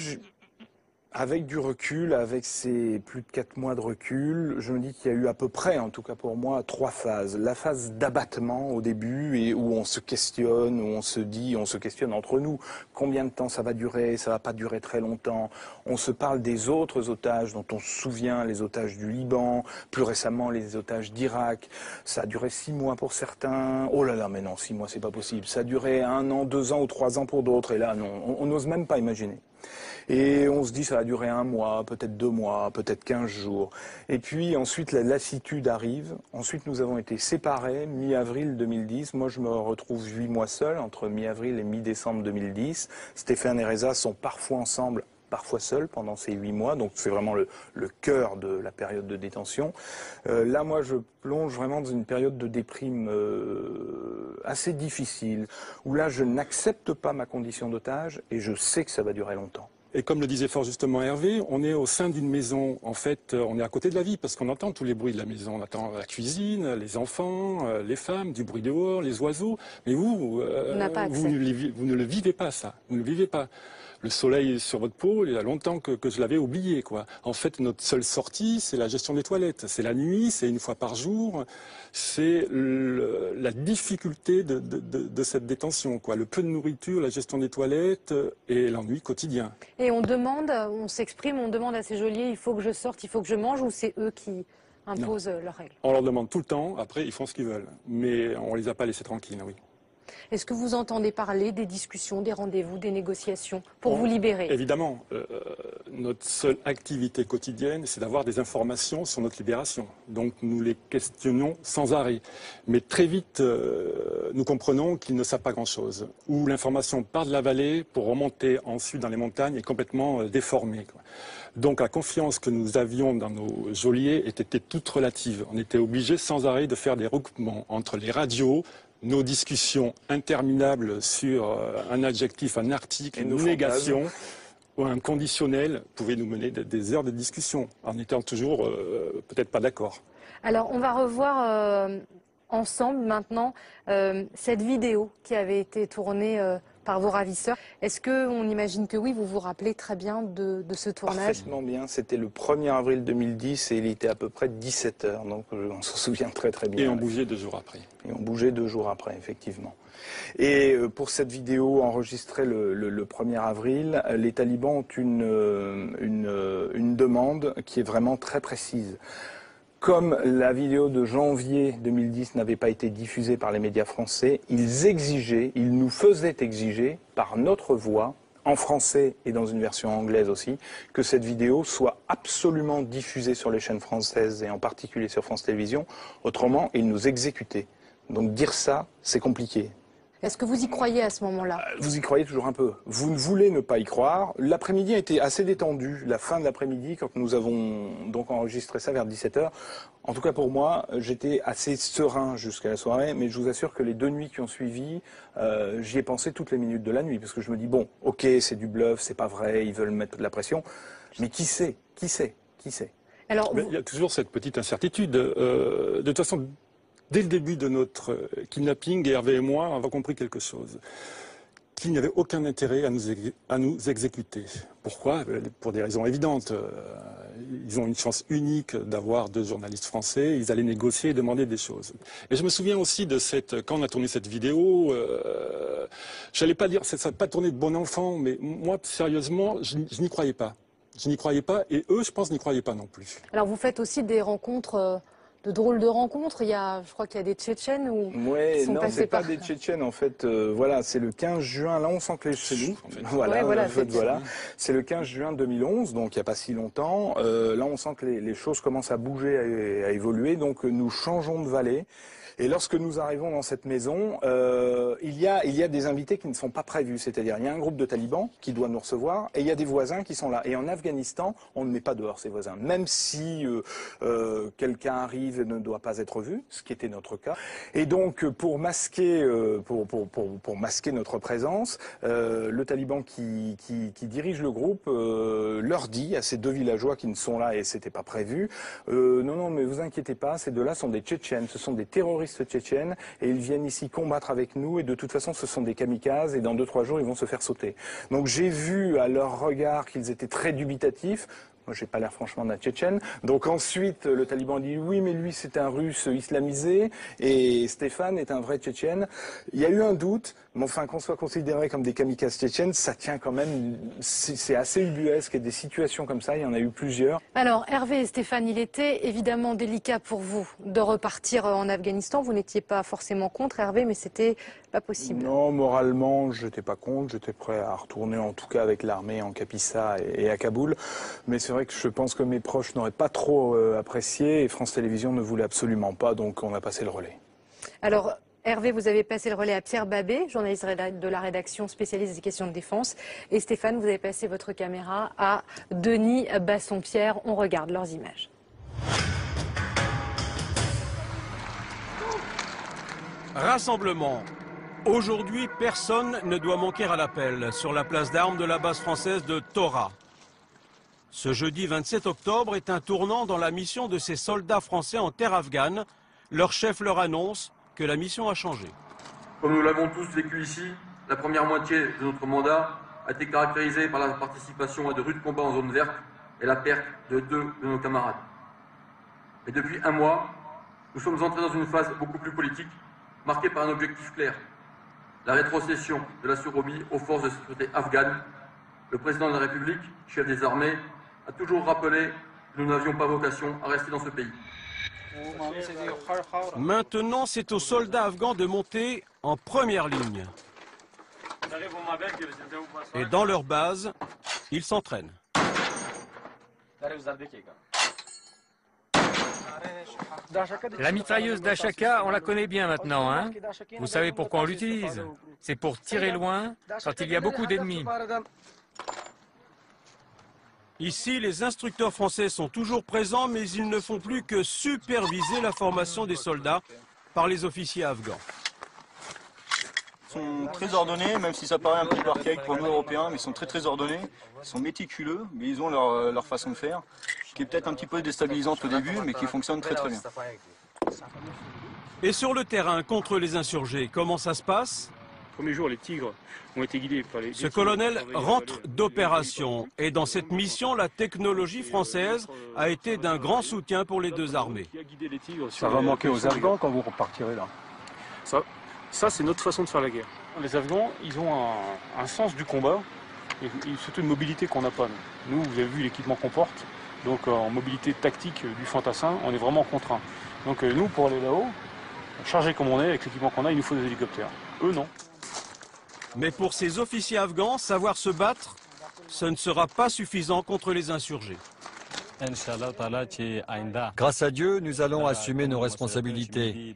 avec du recul, avec ces plus de 4 mois de recul, je me dis qu'il y a eu à peu près, en tout cas pour moi, 3 phases. La phase d'abattement au début, et où on se questionne, où on se dit, on se questionne entre nous, combien de temps ça va durer, ça va pas durer très longtemps. On se parle des autres otages dont on se souvient, les otages du Liban, plus récemment les otages d'Irak. Ça a duré 6 mois pour certains. Oh là là, mais non, 6 mois c'est pas possible. Ça a duré 1 an, 2 ans ou 3 ans pour d'autres, et là non, on n'ose même pas imaginer. Et on se dit ça va durer 1 mois, peut-être 2 mois, peut-être 15 jours. Et puis ensuite la lassitude arrive. Ensuite nous avons été séparés mi-avril 2010. Moi je me retrouve 8 mois seul entre mi-avril et mi-décembre 2010. Stéphane et Reza sont parfois ensemble, parfois seuls pendant ces 8 mois. Donc c'est vraiment le cœur de la période de détention. Là moi je plonge vraiment dans une période de déprime assez difficile, où là je n'accepte pas ma condition d'otage et je sais que ça va durer longtemps. Et comme le disait fort justement Hervé, on est au sein d'une maison. En fait, on est à côté de la vie parce qu'on entend tous les bruits de la maison. On entend la cuisine, les enfants, les femmes, du bruit dehors, les oiseaux. Mais vous ne le vivez pas, ça. Vous ne le vivez pas. Le soleil sur votre peau, il y a longtemps que je l'avais oublié, quoi. En fait, notre seule sortie, c'est la gestion des toilettes. C'est la nuit, c'est 1 fois par jour. C'est la difficulté de cette détention, quoi. Le peu de nourriture, la gestion des toilettes et l'ennui quotidien. Et on demande, on s'exprime, on demande à ces geôliers, il faut que je sorte, il faut que je mange, ou c'est eux qui imposent leurs règles? On leur demande tout le temps, après ils font ce qu'ils veulent. Mais on les a pas laissés tranquilles, oui. Est-ce que vous entendez parler des discussions, des rendez-vous, des négociations pour vous libérer? Évidemment. Notre seule activité quotidienne, c'est d'avoir des informations sur notre libération. Donc nous les questionnons sans arrêt. Mais très vite, nous comprenons qu'ils ne savent pas grand-chose. Ou l'information part de la vallée pour remonter ensuite dans les montagnes est complètement déformée, quoi. Donc la confiance que nous avions dans nos geôliers était toute relative. On était obligés sans arrêt de faire des recoupements entre les radios, nos discussions interminables sur un adjectif, un article, une négation ou un conditionnel pouvaient nous mener des heures de discussion en étant toujours peut-être pas d'accord. Alors on va revoir ensemble maintenant cette vidéo qui avait été tournée par vos ravisseurs. Est-ce qu'on imagine que oui, vous vous rappelez très bien de ce tournage? Parfaitement bien, c'était le 1er avril 2010 et il était à peu près 17 h, donc on s'en souvient très très bien. Et on bougeait 2 jours après. Et on bougeait 2 jours après, effectivement. Et pour cette vidéo enregistrée le 1er avril, les talibans ont une demande qui est vraiment très précise. Comme la vidéo de janvier 2010 n'avait pas été diffusée par les médias français, ils nous faisaient exiger par notre voix, en français et dans une version anglaise aussi, que cette vidéo soit absolument diffusée sur les chaînes françaises et en particulier sur France Télévisions. Autrement, ils nous exécutaient. Donc dire ça, c'est compliqué. Est-ce que vous y croyez à ce moment-là? Vous y croyez toujours un peu. Vous ne voulez ne pas y croire. L'après-midi a été assez détendu. La fin de l'après-midi, quand nous avons donc enregistré ça vers 17h, en tout cas pour moi, j'étais assez serein jusqu'à la soirée, mais je vous assure que les 2 nuits qui ont suivi, j'y ai pensé toutes les minutes de la nuit, parce que je me dis, bon, ok, c'est du bluff, c'est pas vrai, ils veulent mettre de la pression, mais qui sait? Qui sait? Qui sait? Alors, il y a toujours cette petite incertitude. De toute façon, dès le début de notre kidnapping, Hervé et moi avons compris quelque chose. Qu'il n'y avait aucun intérêt à nous exécuter. Pourquoi? Pour des raisons évidentes. Ils ont une chance unique d'avoir 2 journalistes français. Ils allaient négocier et demander des choses. Et je me souviens aussi de quand on a tourné cette vidéo, j'allais pas dire, ça n'a pas tourné de bon enfant, mais moi, sérieusement, je n'y croyais pas. Je n'y croyais pas, et eux, je pense, n'y croyaient pas non plus. Alors vous faites aussi des rencontres, de drôles de rencontres. Je crois qu'il y a des Tchétchènes ou oui, non, c'est pas des Tchétchènes en fait. Voilà, c'est le 15 juin. Là, on sent que c'est nous. En fait. Voilà, ouais, voilà. C'est le 15 juin 2011, donc il n'y a pas si longtemps. Là, on sent que les choses commencent à bouger, à évoluer. Donc, nous changeons de vallée. Et lorsque nous arrivons dans cette maison, il y a des invités qui ne sont pas prévus. C'est-à-dire, il y a un groupe de talibans qui doit nous recevoir et il y a des voisins qui sont là. Et en Afghanistan, on ne met pas dehors ces voisins. Même si quelqu'un arrive et ne doit pas être vu, ce qui était notre cas. Et donc, pour masquer, pour masquer notre présence, le taliban qui dirige le groupe leur dit à ces 2 villageois qui ne sont là et c'était pas prévu, non, mais vous inquiétez pas, ces 2-là sont des Tchétchènes, ce sont des terroristes tchétchènes et ils viennent ici combattre avec nous et de toute façon ce sont des kamikazes et dans 2-3 jours ils vont se faire sauter. Donc j'ai vu à leur regard qu'ils étaient très dubitatifs. Moi, j'ai pas l'air franchement d'un Tchétchène. Donc ensuite, le taliban dit oui, mais lui c'est un Russe islamisé et Stéphane est un vrai Tchétchène. Il y a eu un doute, mais enfin qu'on soit considéré comme des kamikazes tchétchènes, ça tient quand même. C'est assez ubuesque et des situations comme ça, il y en a eu plusieurs. Alors Hervé et Stéphane, il était évidemment délicat pour vous de repartir en Afghanistan. Vous n'étiez pas forcément contre Hervé, mais c'était pas possible. Non, moralement, j'étais pas contre. J'étais prêt à retourner en tout cas avec l'armée en Kapisa et à Kaboul. Mais c'est vrai que je pense que mes proches n'auraient pas trop apprécié et France Télévisions ne voulait absolument pas, donc on a passé le relais. Alors Hervé, vous avez passé le relais à Pierre Babet, journaliste de la rédaction spécialiste des questions de défense. Et Stéphane, vous avez passé votre caméra à Denis Bassompierre. On regarde leurs images. Rassemblement. Aujourd'hui, personne ne doit manquer à l'appel sur la place d'armes de la base française de Tora. Ce jeudi 27 octobre est un tournant dans la mission de ces soldats français en terre afghane. Leur chef leur annonce que la mission a changé. Comme nous l'avons tous vécu ici, la première moitié de notre mandat a été caractérisée par la participation à de rudes combats en zone verte et la perte de 2 de nos camarades. Et depuis 1 mois, nous sommes entrés dans une phase beaucoup plus politique, marquée par un objectif clair, la rétrocession de la survie aux forces de sécurité afghanes. Le président de la République, chef des armées, a toujours rappelé que nous n'avions pas vocation à rester dans ce pays. Maintenant, c'est aux soldats afghans de monter en première ligne. Et dans leur base, ils s'entraînent. La mitrailleuse d'Achaka, on la connaît bien maintenant, hein? Vous savez pourquoi on l'utilise? C'est pour tirer loin quand il y a beaucoup d'ennemis. Ici, les instructeurs français sont toujours présents, mais ils ne font plus que superviser la formation des soldats par les officiers afghans. Ils sont très ordonnés, même si ça paraît un petit peu archaïque pour nous Européens, mais ils sont très ordonnés, ils sont méticuleux, mais ils ont leur façon de faire, qui est peut-être un petit peu déstabilisante au début, mais qui fonctionne très bien. Et sur le terrain, contre les insurgés, comment ça se passe? Premier jour, les tigres ont été guidés par les... Ce colonel rentre d'opération et dans cette mission, la technologie française a été d'un grand soutien pour les 2 armées. Ça va manquer aux Afghans quand vous repartirez là. Ça c'est notre façon de faire la guerre. Les Afghans, ils ont un sens du combat et surtout une mobilité qu'on n'a pas. Nous, vous avez vu l'équipement qu'on porte, donc en mobilité tactique du fantassin, on est vraiment contraint. Donc nous, pour aller là-haut, chargés comme on est, avec l'équipement qu'on a, il nous faut des hélicoptères. Eux, non. Mais pour ces officiers afghans, savoir se battre, ce ne sera pas suffisant contre les insurgés. Grâce à Dieu, nous allons assumer nos responsabilités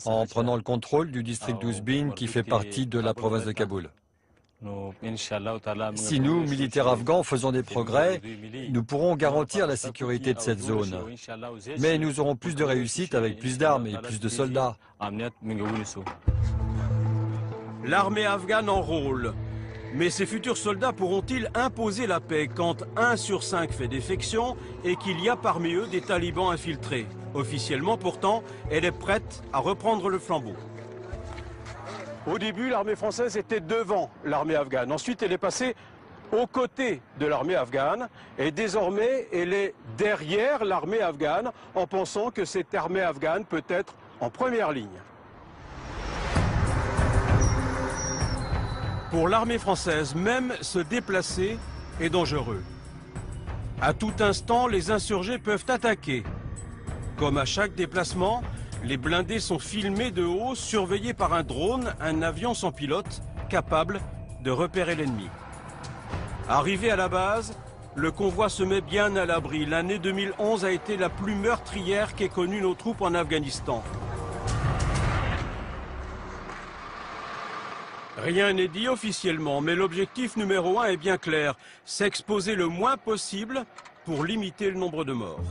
en prenant le contrôle du district d'Ouzbin qui fait partie de la province de Kaboul. Si nous, militaires afghans, faisons des progrès, nous pourrons garantir la sécurité de cette zone. Mais nous aurons plus de réussite avec plus d'armes et plus de soldats. L'armée afghane enrôle. Mais ces futurs soldats pourront-ils imposer la paix quand 1 sur 5 fait défection et qu'il y a parmi eux des talibans infiltrés? Officiellement, pourtant, elle est prête à reprendre le flambeau. Au début, l'armée française était devant l'armée afghane. Ensuite, elle est passée aux côtés de l'armée afghane. Et désormais, elle est derrière l'armée afghane en pensant que cette armée afghane peut être en première ligne. Pour l'armée française, même se déplacer est dangereux. À tout instant, les insurgés peuvent attaquer. Comme à chaque déplacement, les blindés sont filmés de haut, surveillés par un drone, un avion sans pilote, capable de repérer l'ennemi. Arrivé à la base, le convoi se met bien à l'abri. L'année 2011 a été la plus meurtrière qu'aient connue nos troupes en Afghanistan. Rien n'est dit officiellement, mais l'objectif numéro 1 est bien clair, s'exposer le moins possible pour limiter le nombre de morts.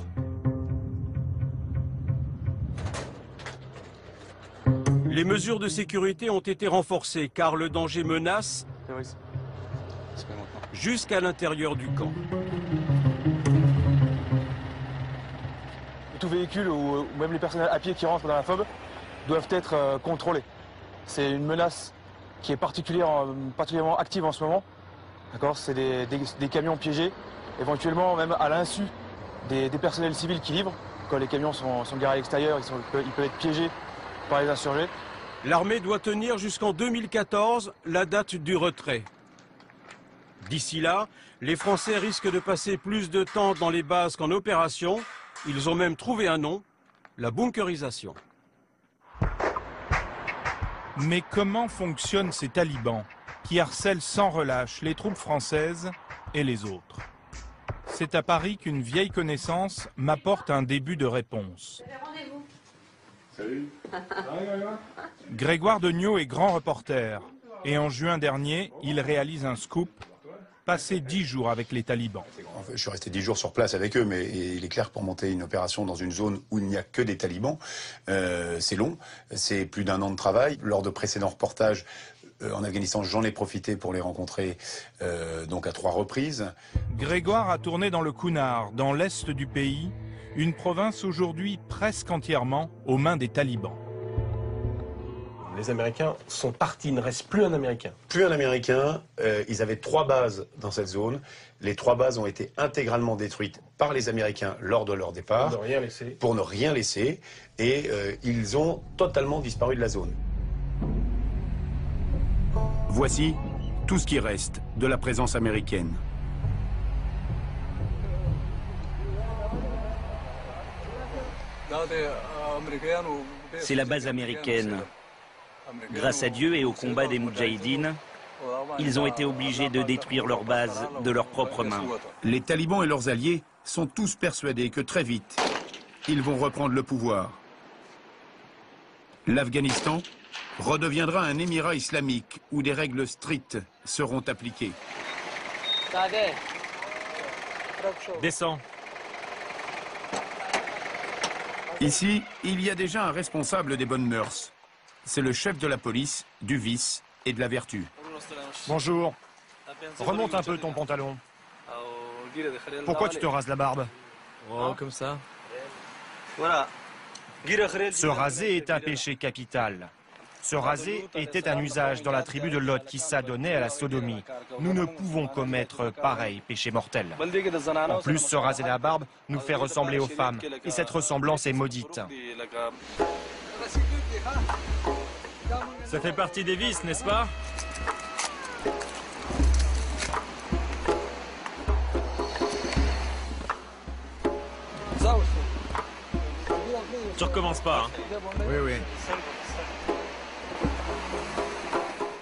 Les mesures de sécurité ont été renforcées car le danger menace jusqu'à l'intérieur du camp. Tout véhicule ou même les personnes à pied qui rentrent dans la FOB doivent être contrôlés. C'est une menace qui est particulièrement active en ce moment. C'est des camions piégés, éventuellement même à l'insu des personnels civils qui livrent. Quand les camions sont garés à l'extérieur, ils peuvent être piégés par les insurgés. L'armée doit tenir jusqu'en 2014 la date du retrait. D'ici là, les Français risquent de passer plus de temps dans les bases qu'en opération. Ils ont même trouvé un nom, la bunkerisation. Mais comment fonctionnent ces talibans qui harcèlent sans relâche les troupes françaises et les autres? C'est à Paris qu'une vieille connaissance m'apporte un début de réponse. Salut. Grégoire Degnaud est grand reporter et en juin dernier, il réalise un scoop, passer 10 jours avec les talibans. Je suis resté 10 jours sur place avec eux, mais il est clair que pour monter une opération dans une zone où il n'y a que des talibans, c'est long, c'est plus d'1 an de travail. Lors de précédents reportages en Afghanistan, j'en ai profité pour les rencontrer donc à 3 reprises. Grégoire a tourné dans le Kunar, dans l'est du pays, une province aujourd'hui presque entièrement aux mains des talibans. Les Américains sont partis, il ne reste plus un Américain. Plus un Américain, ils avaient 3 bases dans cette zone. Les 3 bases ont été intégralement détruites par les Américains lors de leur départ. Pour ne rien laisser. Et ils ont totalement disparu de la zone. Voici tout ce qui reste de la présence américaine. C'est la base américaine. Grâce à Dieu et au combat des Moudjahidines, ils ont été obligés de détruire leur base de leurs propres mains. Les talibans et leurs alliés sont tous persuadés que très vite, ils vont reprendre le pouvoir. L'Afghanistan redeviendra un émirat islamique où des règles strictes seront appliquées. Descends. Ici, il y a déjà un responsable des bonnes mœurs. C'est le chef de la police, du vice et de la vertu. Bonjour. Remonte un peu ton pantalon. Pourquoi tu te rases la barbe? Oh, comme ça. Voilà. Se raser est un péché capital. Se raser était un usage dans la tribu de Lot qui s'adonnait à la sodomie. Nous ne pouvons commettre pareil péché mortel. En plus, se raser la barbe nous fait ressembler aux femmes. Et cette ressemblance est maudite. Ça fait partie des vices, n'est-ce pas? Tu recommences pas, hein? Oui, oui.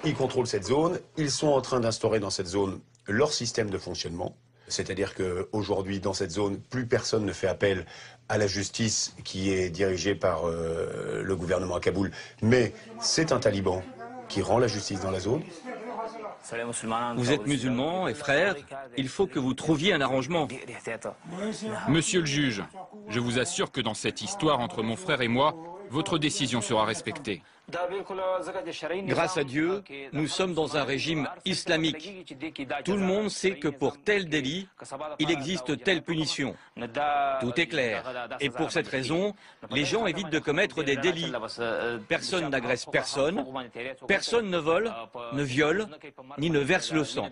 Ils contrôlent cette zone, ils sont en train d'instaurer dans cette zone leur système de fonctionnement. C'est-à-dire qu'aujourd'hui, dans cette zone, plus personne ne fait appel à la justice qui est dirigée par le gouvernement à Kaboul, mais c'est un taliban qui rend la justice dans la zone. Vous êtes musulmans et frères, il faut que vous trouviez un arrangement. Monsieur le juge, je vous assure que dans cette histoire entre mon frère et moi, votre décision sera respectée. Grâce à Dieu, nous sommes dans un régime islamique. Tout le monde sait que pour tel délit, il existe telle punition. Tout est clair. Et pour cette raison, les gens évitent de commettre des délits. Personne n'agresse personne, personne ne vole, ne viole, ni ne verse le sang.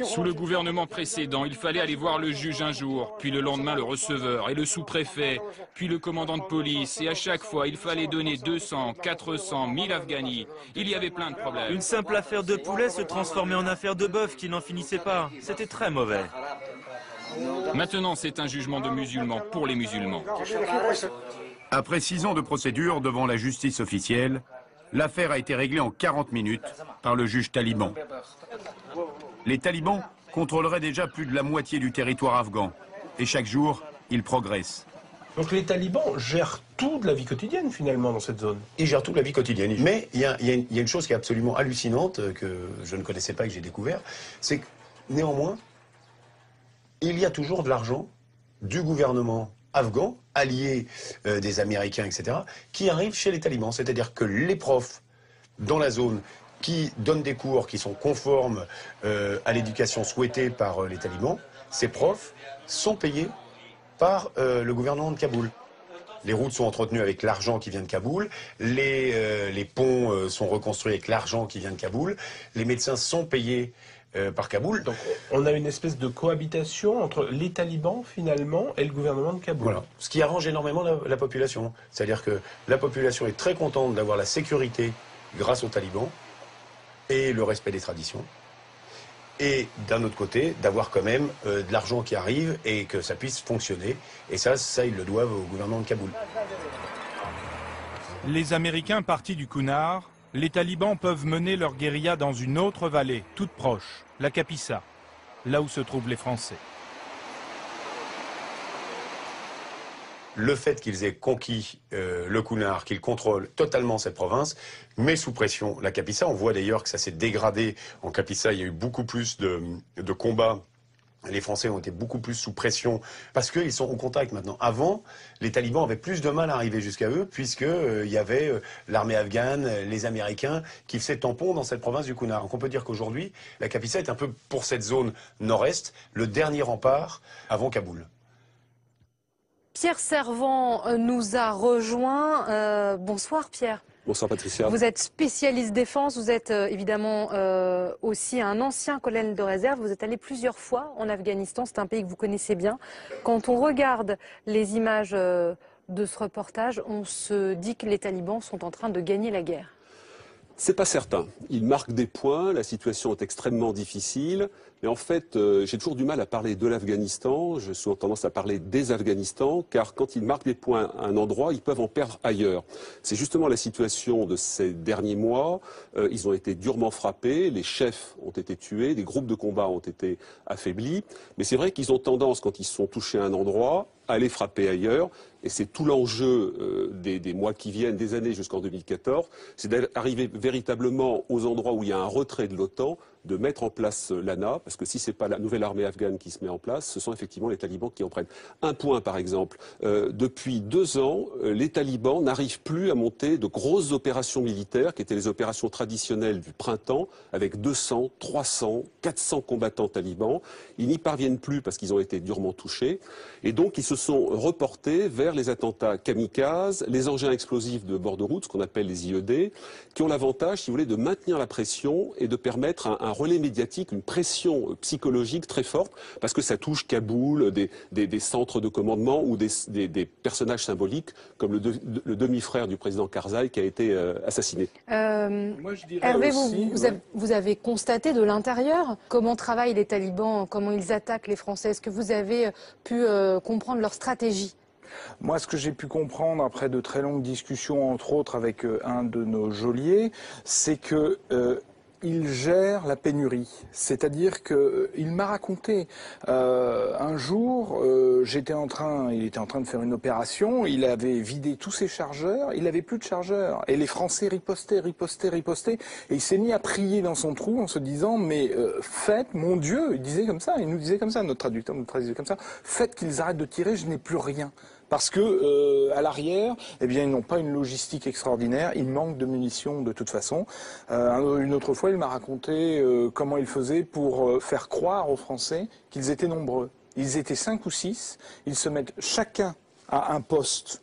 Sous le gouvernement précédent, il fallait aller voir le juge un jour, puis le lendemain le receveur et le sous-préfet, puis le commandant de police, et à chaque fois, il fallait donner 200, 400, 1000 Afghani. Il y avait plein de problèmes. Une simple affaire de poulet se transformait en affaire de bœuf qui n'en finissait pas. C'était très mauvais. Maintenant, c'est un jugement de musulmans pour les musulmans. Après 6 ans de procédure devant la justice officielle, l'affaire a été réglée en 40 minutes par le juge taliban. Les talibans contrôleraient déjà plus de la moitié du territoire afghan. Et chaque jour, ils progressent. Donc les talibans gèrent tout de la vie quotidienne finalement dans cette zone. Ils gèrent tout de la vie quotidienne. Mais il y a une chose qui est absolument hallucinante, que je ne connaissais pas et que j'ai découvert, c'est que néanmoins, il y a toujours de l'argent du gouvernement afghan, allié des Américains, etc., qui arrive chez les talibans. C'est-à-dire que les profs dans la zone qui donnent des cours qui sont conformes à l'éducation souhaitée par les talibans, ces profs sont payés par le gouvernement de Kaboul. Les routes sont entretenues avec l'argent qui vient de Kaboul, les ponts sont reconstruits avec l'argent qui vient de Kaboul, les médecins sont payés par Kaboul. Donc on a une espèce de cohabitation entre les talibans finalement et le gouvernement de Kaboul. Voilà. Ce qui arrange énormément la population. C'est-à-dire que la population est très contente d'avoir la sécurité grâce aux talibans et le respect des traditions. Et d'un autre côté, d'avoir quand même de l'argent qui arrive et que ça puisse fonctionner. Et ça, ils le doivent au gouvernement de Kaboul. Les Américains partis du Kunar, les talibans peuvent mener leur guérilla dans une autre vallée, toute proche, la Kapisa, là où se trouvent les Français. Le fait qu'ils aient conquis le Kunar, qu'ils contrôlent totalement cette province, met sous pression la Kapisa. On voit d'ailleurs que ça s'est dégradé. En Kapisa, il y a eu beaucoup plus de combats. Les Français ont été beaucoup plus sous pression parce qu'ils sont au contact maintenant. Avant, les talibans avaient plus de mal à arriver jusqu'à eux puisqu'il y avait l'armée afghane, les Américains qui faisaient tampon dans cette province du Kunar. Donc on peut dire qu'aujourd'hui, la Kapisa est un peu, pour cette zone nord-est, le dernier rempart avant Kaboul. Pierre Servant nous a rejoint. Bonsoir Pierre. Bonsoir Patricia. Vous êtes spécialiste défense, vous êtes évidemment aussi un ancien colonel de réserve. Vous êtes allé plusieurs fois en Afghanistan, c'est un pays que vous connaissez bien. Quand on regarde les images de ce reportage, on se dit que les talibans sont en train de gagner la guerre. C'est pas certain. Ils marquent des points, la situation est extrêmement difficile. Mais en fait, j'ai toujours du mal à parler de l'Afghanistan. Je suis en tendance à parler des Afghanistans, car quand ils marquent des points à un endroit, ils peuvent en perdre ailleurs. C'est justement la situation de ces derniers mois. Ils ont été durement frappés, les chefs ont été tués, les groupes de combat ont été affaiblis. Mais c'est vrai qu'ils ont tendance, quand ils sont touchés à un endroit, à aller frapper ailleurs. Et c'est tout l'enjeu des mois qui viennent, des années jusqu'en 2014, c'est d'arriver véritablement aux endroits où il y a un retrait de l'OTAN, de mettre en place l'ANA, parce que si ce n'est pas la nouvelle armée afghane qui se met en place, ce sont effectivement les talibans qui en prennent. Un point par exemple, depuis 2 ans, les talibans n'arrivent plus à monter de grosses opérations militaires, qui étaient les opérations traditionnelles du printemps, avec 200, 300, 400 combattants talibans. Ils n'y parviennent plus parce qu'ils ont été durement touchés, et donc ils se sont reportés vers les attentats kamikazes, les engins explosifs de bord de route, ce qu'on appelle les IED, qui ont l'avantage, si vous voulez, de maintenir la pression et de permettre un relais médiatique, une pression psychologique très forte, parce que ça touche Kaboul, des centres de commandement ou des personnages symboliques, comme le demi-frère du président Karzai qui a été assassiné. Moi, je dirais Hervé, aussi, vous avez constaté de l'intérieur comment travaillent les talibans, comment ils attaquent les Français. Est-ce que vous avez pu comprendre leur stratégie ? Moi, ce que j'ai pu comprendre après de très longues discussions, entre autres avec un de nos geôliers, c'est que il gère la pénurie. C'est-à-dire qu'il m'a raconté un jour, il était en train de faire une opération, il avait vidé tous ses chargeurs, il n'avait plus de chargeurs. Et les Français ripostaient, et il s'est mis à prier dans son trou en se disant, mais faites, mon Dieu, il disait comme ça, il nous disait comme ça, notre traducteur nous traduisait comme ça, faites qu'ils arrêtent de tirer, je n'ai plus rien. Parce que à l'arrière, eh bien, ils n'ont pas une logistique extraordinaire. Il manque de munitions de toute façon. Une autre fois, il m'a raconté comment il faisait pour faire croire aux Français qu'ils étaient nombreux. Ils étaient 5 ou 6. Ils se mettent chacun à un poste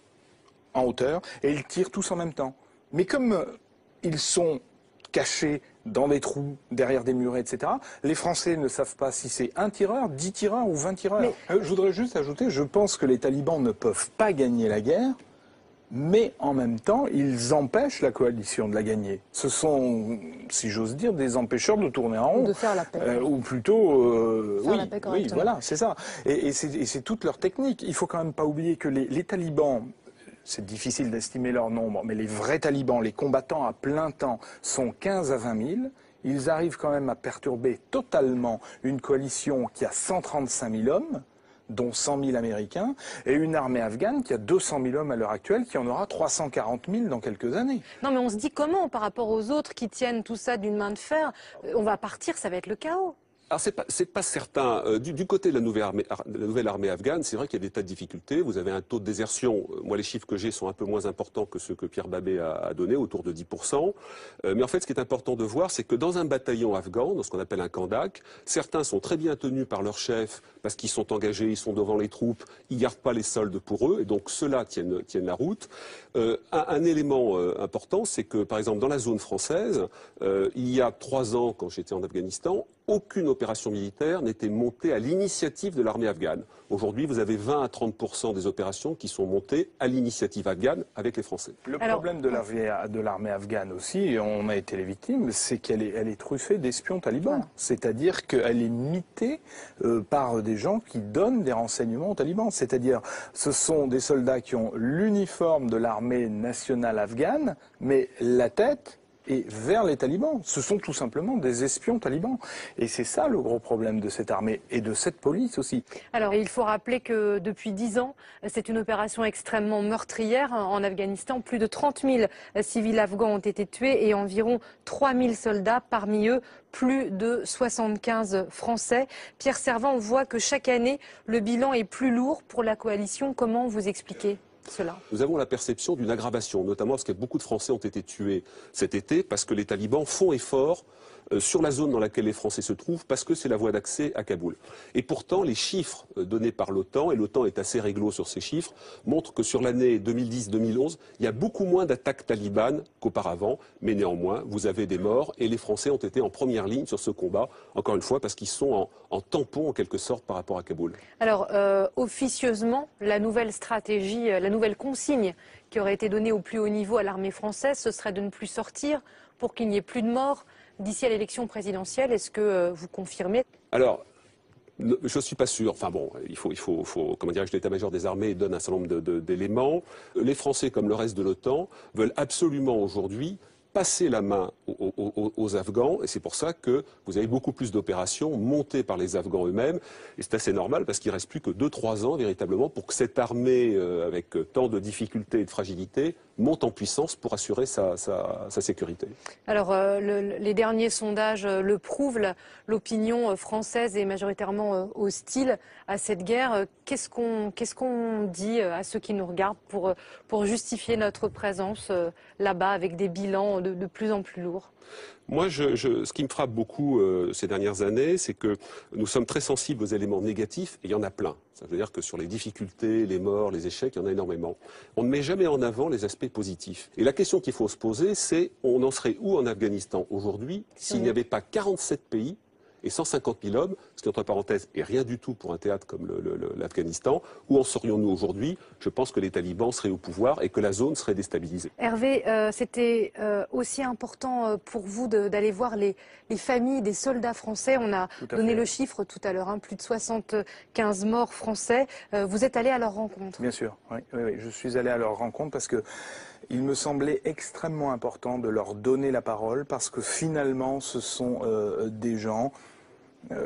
en hauteur et ils tirent tous en même temps. Mais comme ils sont cachés dans des trous, derrière des murets, etc. Les Français ne savent pas si c'est un tireur, 10 tireurs ou 20 tireurs. Mais... je voudrais juste ajouter, je pense que les talibans ne peuvent pas gagner la guerre, mais en même temps, ils empêchent la coalition de la gagner. Ce sont, si j'ose dire, des empêcheurs de tourner en rond. De faire la paix. Ou plutôt, faire la paix correctement. Oui, voilà, c'est ça. Et c'est toute leur technique. Il faut quand même pas oublier que les talibans... C'est difficile d'estimer leur nombre, mais les vrais talibans, les combattants à plein temps, sont 15 à 20 000. Ils arrivent quand même à perturber totalement une coalition qui a 135 000 hommes, dont 100 000 Américains, et une armée afghane qui a 200 000 hommes à l'heure actuelle, qui en aura 340 000 dans quelques années. Non, mais on se dit comment par rapport aux autres qui tiennent tout ça d'une main de fer? On va partir, ça va être le chaos. Alors c'est pas certain. Du côté de la nouvelle armée afghane, c'est vrai qu'il y a des tas de difficultés. Vous avez un taux de désertion. Moi, les chiffres que j'ai sont un peu moins importants que ceux que Pierre Babet a donné, autour de 10%. Mais en fait, ce qui est important de voir, c'est que dans un bataillon afghan, dans ce qu'on appelle un kandak, certains sont très bien tenus par leur chef parce qu'ils sont engagés, ils sont devant les troupes, ils gardent pas les soldes pour eux, et donc ceux-là tiennent la route. Un élément important, c'est que, par exemple, dans la zone française, il y a 3 ans, quand j'étais en Afghanistan, aucune opération militaire n'était montée à l'initiative de l'armée afghane. Aujourd'hui, vous avez 20 à 30% des opérations qui sont montées à l'initiative afghane avec les Français. Le problème de l'armée afghane aussi, et on a été les victimes, c'est qu'elle est truffée d'espions talibans. C'est-à-dire qu'elle est mitée par des gens qui donnent des renseignements aux talibans. C'est-à-dire, ce sont des soldats qui ont l'uniforme de l'armée nationale afghane, mais la tête et vers les talibans. Ce sont tout simplement des espions talibans. Et c'est ça le gros problème de cette armée et de cette police aussi. Alors, il faut rappeler que depuis 10 ans, c'est une opération extrêmement meurtrière en Afghanistan. Plus de 30 000 civils afghans ont été tués et environ 3 000 soldats, parmi eux plus de 75 Français. Pierre Servan, on voit que chaque année, le bilan est plus lourd pour la coalition. Comment vous expliquez cela? Nous avons la perception d'une aggravation, notamment parce que beaucoup de Français ont été tués cet été, parce que les talibans font effort sur la zone dans laquelle les Français se trouvent, parce que c'est la voie d'accès à Kaboul. Et pourtant, les chiffres donnés par l'OTAN, et l'OTAN est assez réglo sur ces chiffres, montrent que sur l'année 2010-2011, il y a beaucoup moins d'attaques talibanes qu'auparavant, mais néanmoins, vous avez des morts, et les Français ont été en première ligne sur ce combat, encore une fois, parce qu'ils sont en tampon, en quelque sorte, par rapport à Kaboul. Alors, officieusement, la nouvelle stratégie, la nouvelle consigne qui aurait été donnée au plus haut niveau à l'armée française, ce serait de ne plus sortir pour qu'il n'y ait plus de morts d'ici à l'élection présidentielle. Est-ce que vous confirmez? Alors, je ne suis pas sûr. Enfin bon, il faut comment dirais-je, l'état-major des armées donne un certain nombre d'éléments. Les Français, comme le reste de l'OTAN, veulent absolument aujourd'hui passer la main aux Afghans, et c'est pour ça que vous avez beaucoup plus d'opérations montées par les Afghans eux-mêmes, et c'est assez normal parce qu'il ne reste plus que 2-3 ans véritablement pour que cette armée, avec tant de difficultés et de fragilité, monte en puissance pour assurer sa sécurité. Alors, les derniers sondages le prouvent, l'opinion française est majoritairement hostile à cette guerre. Qu'est-ce qu'on dit à ceux qui nous regardent pour justifier notre présence là-bas avec des bilans de plus en plus lourds? Moi, ce qui me frappe beaucoup ces dernières années, c'est que nous sommes très sensibles aux éléments négatifs, et il y en a plein. Ça veut dire que sur les difficultés, les morts, les échecs, il y en a énormément. On ne met jamais en avant les aspects positifs. Et la question qu'il faut se poser, c'est on en serait où en Afghanistan aujourd'hui s'il n'y avait pas 47 pays et 150 000 hommes, ce qui, entre parenthèses, est rien du tout pour un théâtre comme l'Afghanistan. Où en serions-nous aujourd'hui? Je pense que les talibans seraient au pouvoir et que la zone serait déstabilisée. Hervé, c'était aussi important pour vous d'aller voir les familles des soldats français. On a donné le chiffre tout à l'heure, hein, plus de 75 morts français. Vous êtes allé à leur rencontre? Bien sûr, oui, je suis allé à leur rencontre parce que il me semblait extrêmement important de leur donner la parole parce que finalement ce sont des gens,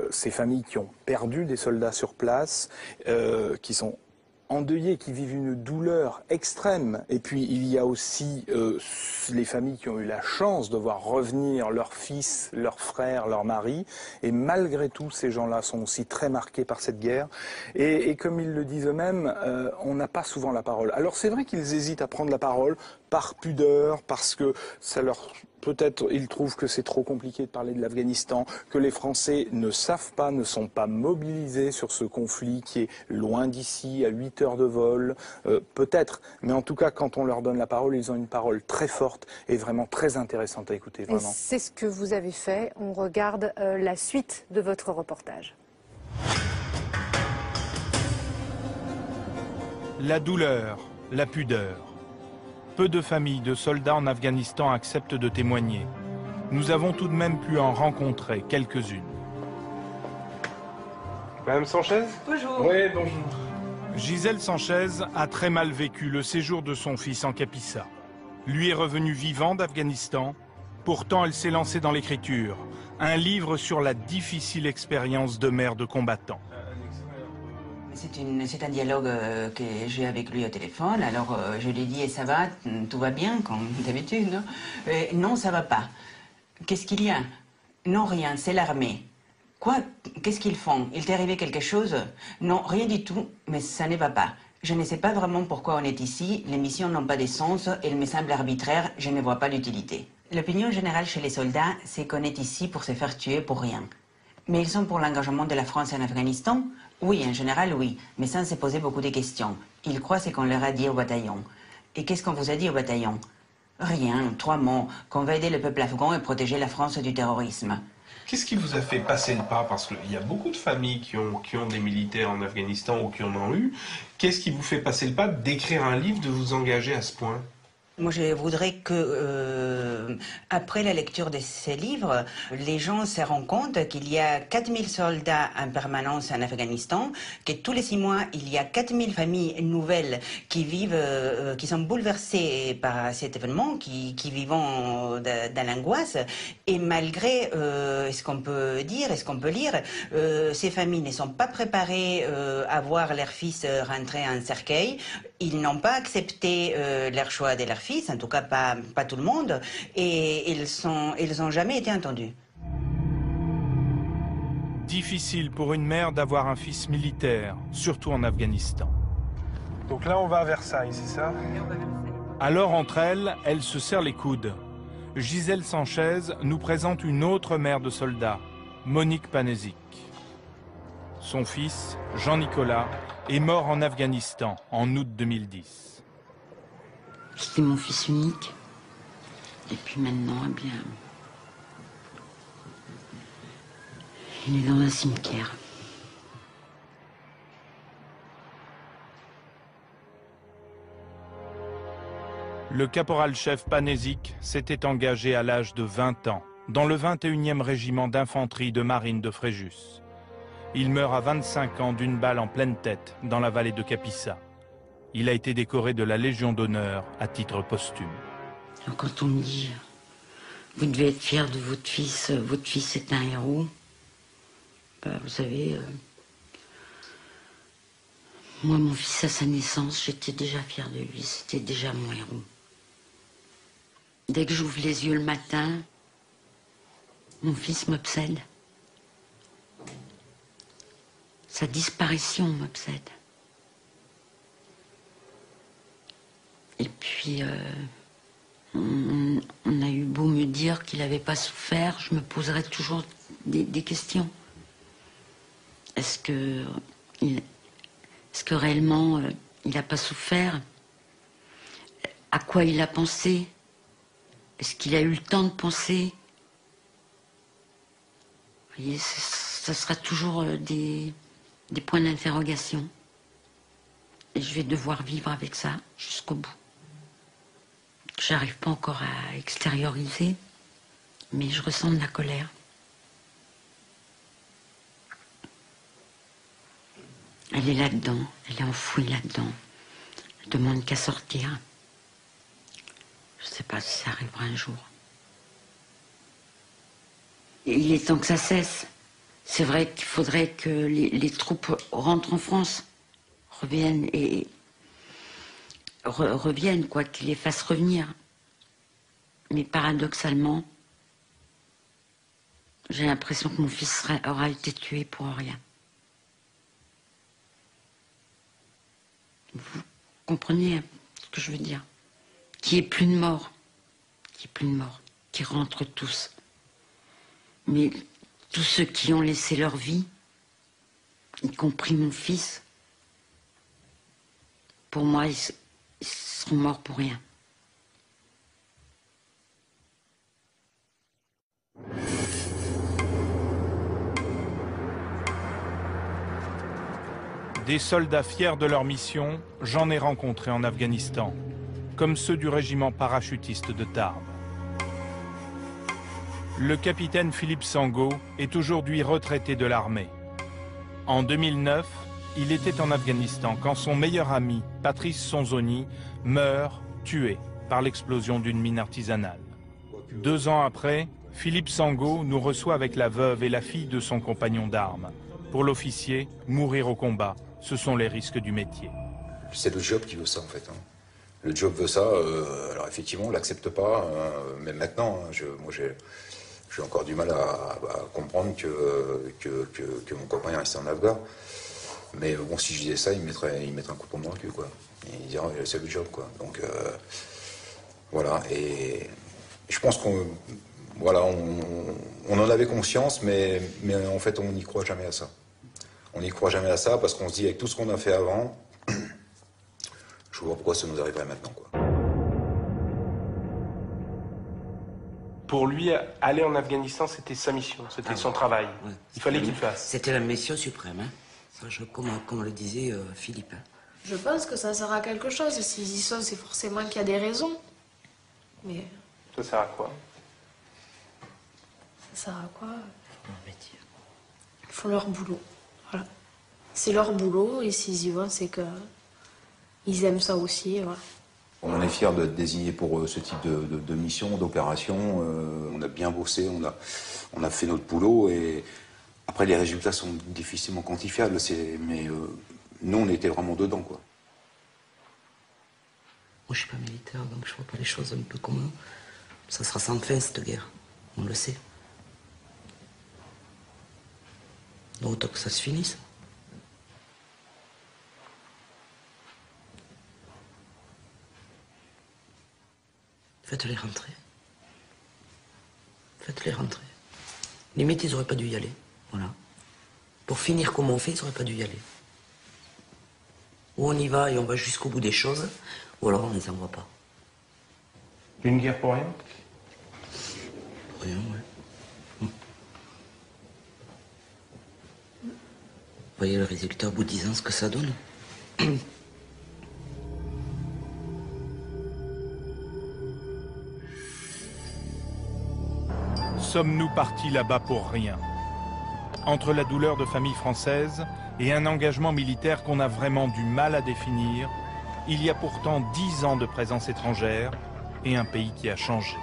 ces familles qui ont perdu des soldats sur place, qui sont endeuillés, qui vivent une douleur extrême. Et puis il y a aussi les familles qui ont eu la chance de voir revenir leurs fils, leurs frères, leurs maris. Et malgré tout, ces gens-là sont aussi très marqués par cette guerre. Et comme ils le disent eux-mêmes, on n'a pas souvent la parole. Alors c'est vrai qu'ils hésitent à prendre la parole par pudeur, parce que ça leur... Peut-être ils trouvent que c'est trop compliqué de parler de l'Afghanistan, que les Français ne savent pas, ne sont pas mobilisés sur ce conflit qui est loin d'ici, à 8 heures de vol, peut-être. Mais en tout cas, quand on leur donne la parole, ils ont une parole très forte et vraiment très intéressante à écouter. Vraiment. C'est ce que vous avez fait. On regarde la suite de votre reportage. La douleur, la pudeur. Peu de familles de soldats en Afghanistan acceptent de témoigner. Nous avons tout de même pu en rencontrer quelques-unes. Madame Sanchez? Bonjour. Oui, bonjour. Gisèle Sanchez a très mal vécu le séjour de son fils en Kapisa. Lui est revenu vivant d'Afghanistan. Pourtant, elle s'est lancée dans l'écriture. Un livre sur la difficile expérience de mère de combattant. C'est un dialogue que j'ai avec lui au téléphone. Alors je lui ai dit, ça va, tout va bien, comme d'habitude. Non, ça va pas. Qu'est-ce qu'il y a? Non, rien, c'est l'armée. Quoi? Qu'est-ce qu'ils font? Il t'est arrivé quelque chose? Non, rien du tout, mais ça ne va pas. Je ne sais pas vraiment pourquoi on est ici, les missions n'ont pas de sens, elles me semblent arbitraires, je ne vois pas l'utilité. L'opinion générale chez les soldats, c'est qu'on est ici pour se faire tuer pour rien. Mais ils sont pour l'engagement de la France en Afghanistan? Oui, en général, oui, mais sans se poser beaucoup de questions. Ils croient ce qu'on leur a dit au bataillon. Et qu'est-ce qu'on vous a dit au bataillon? Rien, 3 mots, qu'on va aider le peuple afghan et protéger la France du terrorisme. Qu'est-ce qui vous a fait passer le pas? Parce qu'il y a beaucoup de familles qui ont des militaires en Afghanistan ou qui en ont eu. Qu'est-ce qui vous fait passer le pas d'écrire un livre, de vous engager à ce point? Moi, je voudrais que, après la lecture de ces livres, les gens se rendent compte qu'il y a 4000 soldats en permanence en Afghanistan, que tous les 6 mois, il y a 4000 familles nouvelles qui vivent, qui sont bouleversées par cet événement, qui vivent dans l'angoisse. Et malgré ce qu'on peut dire et ce qu'on peut lire, ces familles ne sont pas préparées à voir leurs fils rentrer en cercueil. Ils n'ont pas accepté leur choix de leur fils, en tout cas pas tout le monde, et ils n'ont jamais été entendus. Difficile pour une mère d'avoir un fils militaire, surtout en Afghanistan. Donc là, on va à Versailles, c'est ça? Alors entre elles, elles se serrent les coudes. Gisèle Sanchez nous présente une autre mère de soldat, Monique Panezic. Son fils, Jean-Nicolas, est mort en Afghanistan en août 2010. C'était mon fils unique. Et puis maintenant, eh bien, il est dans un cimetière. Le caporal-chef Panezic s'était engagé à l'âge de 20 ans dans le 21e régiment d'infanterie de marine de Fréjus. Il meurt à 25 ans d'une balle en pleine tête dans la vallée de Kapisa. Il a été décoré de la Légion d'honneur à titre posthume. Quand on me dit « Vous devez être fier de votre fils est un héros », vous savez, moi, mon fils à sa naissance, j'étais déjà fière de lui, c'était déjà mon héros. Dès que j'ouvre les yeux le matin, mon fils m'obsède. Sa disparition m'obsède. Et puis, on a eu beau me dire qu'il n'avait pas souffert, je me poserais toujours des questions. Est-ce que réellement, il n'a pas souffert? À quoi il a pensé? Est-ce qu'il a eu le temps de penser? Vous voyez, ça sera toujours des points d'interrogation. Et je vais devoir vivre avec ça jusqu'au bout. J'arrive pas encore à extérioriser, mais je ressens de la colère. Elle est là-dedans, elle est enfouie là-dedans. Elle demande qu'à sortir. Je ne sais pas si ça arrivera un jour. Et il est temps que ça cesse. C'est vrai qu'il faudrait que les troupes rentrent en France, reviennent, quoi, qu'ils les fassent revenir. Mais paradoxalement, j'ai l'impression que mon fils aura été tué pour rien. Vous comprenez ce que je veux dire? Qu'il n'y ait plus de morts. Qu'il n'y ait plus de morts. Qu'ils rentrent tous. Mais tous ceux qui ont laissé leur vie, y compris mon fils, pour moi, ils seront morts pour rien. Des soldats fiers de leur mission, j'en ai rencontré en Afghanistan, comme ceux du régiment parachutiste de Tarbes. Le capitaine Philippe Sango est aujourd'hui retraité de l'armée. En 2009, il était en Afghanistan quand son meilleur ami, Patrice Sonzoni, meurt tué par l'explosion d'une mine artisanale. 2 ans après, Philippe Sango nous reçoit avec la veuve et la fille de son compagnon d'armes. Pour l'officier, mourir au combat, ce sont les risques du métier. C'est le job qui veut ça en fait. Le job veut ça, alors effectivement on ne l'accepte pas, mais maintenant, moi j'ai encore du mal à comprendre que mon copain resté en Afghan. Mais bon, si je disais ça, il me mettrait un coup de pompe dans le cul, quoi. Il dirait, c'est le job, quoi. Donc, voilà. Et je pense qu'on en avait conscience, mais en fait, on n'y croit jamais à ça. On n'y croit jamais à ça parce qu'on se dit, avec tout ce qu'on a fait avant, je vois pourquoi ça nous arriverait maintenant, quoi. Pour lui, aller en Afghanistan, c'était sa mission, c'était son travail. Ouais. Il fallait qu'il fasse. C'était la mission suprême, hein. Ça, comme le disait Philippe. Je pense que ça sert à quelque chose. S'ils y sont, c'est forcément qu'il y a des raisons. Mais Ça sert à quoi? ça sert à quoi? Ils font leur boulot. Voilà. C'est leur boulot et s'ils y vont, c'est que ils aiment ça aussi. Voilà. On est fiers d'être désignés pour ce type de mission, d'opération. On a bien bossé, on a fait notre boulot et après les résultats sont difficilement quantifiables. Mais nous, on était vraiment dedans, quoi. Moi, je suis pas militaire, donc je vois pas les choses un peu comme ça sera sans fin cette guerre. On le sait. Donc autant que ça se finisse. Faites-les rentrer. Faites-les rentrer. Limite, ils auraient pas dû y aller. Voilà. Pour finir comme on fait, ils auraient pas dû y aller. Ou on y va et on va jusqu'au bout des choses, ou alors on les envoie pas. Une guerre pour rien? Pour rien, ouais. Vous voyez le résultat au bout de 10 ans, ce que ça donne. Sommes-nous partis là-bas pour rien? Entre la douleur de familles françaises et un engagement militaire qu'on a vraiment du mal à définir, il y a pourtant 10 ans de présence étrangère et un pays qui a changé.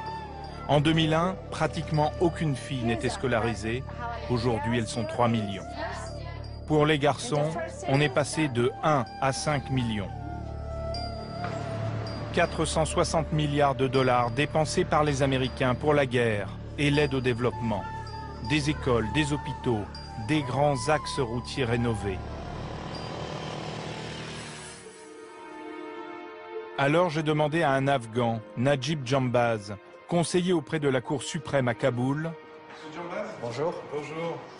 En 2001, pratiquement aucune fille n'était scolarisée. Aujourd'hui, elles sont 3 millions. Pour les garçons, on est passé de 1 à 5 millions. 460 milliards de dollars dépensés par les Américains pour la guerre et l'aide au développement. Des écoles, des hôpitaux, des grands axes routiers rénovés. Alors j'ai demandé à un Afghan, Najib Jambaz, conseiller auprès de la Cour suprême à Kaboul, Bonjour.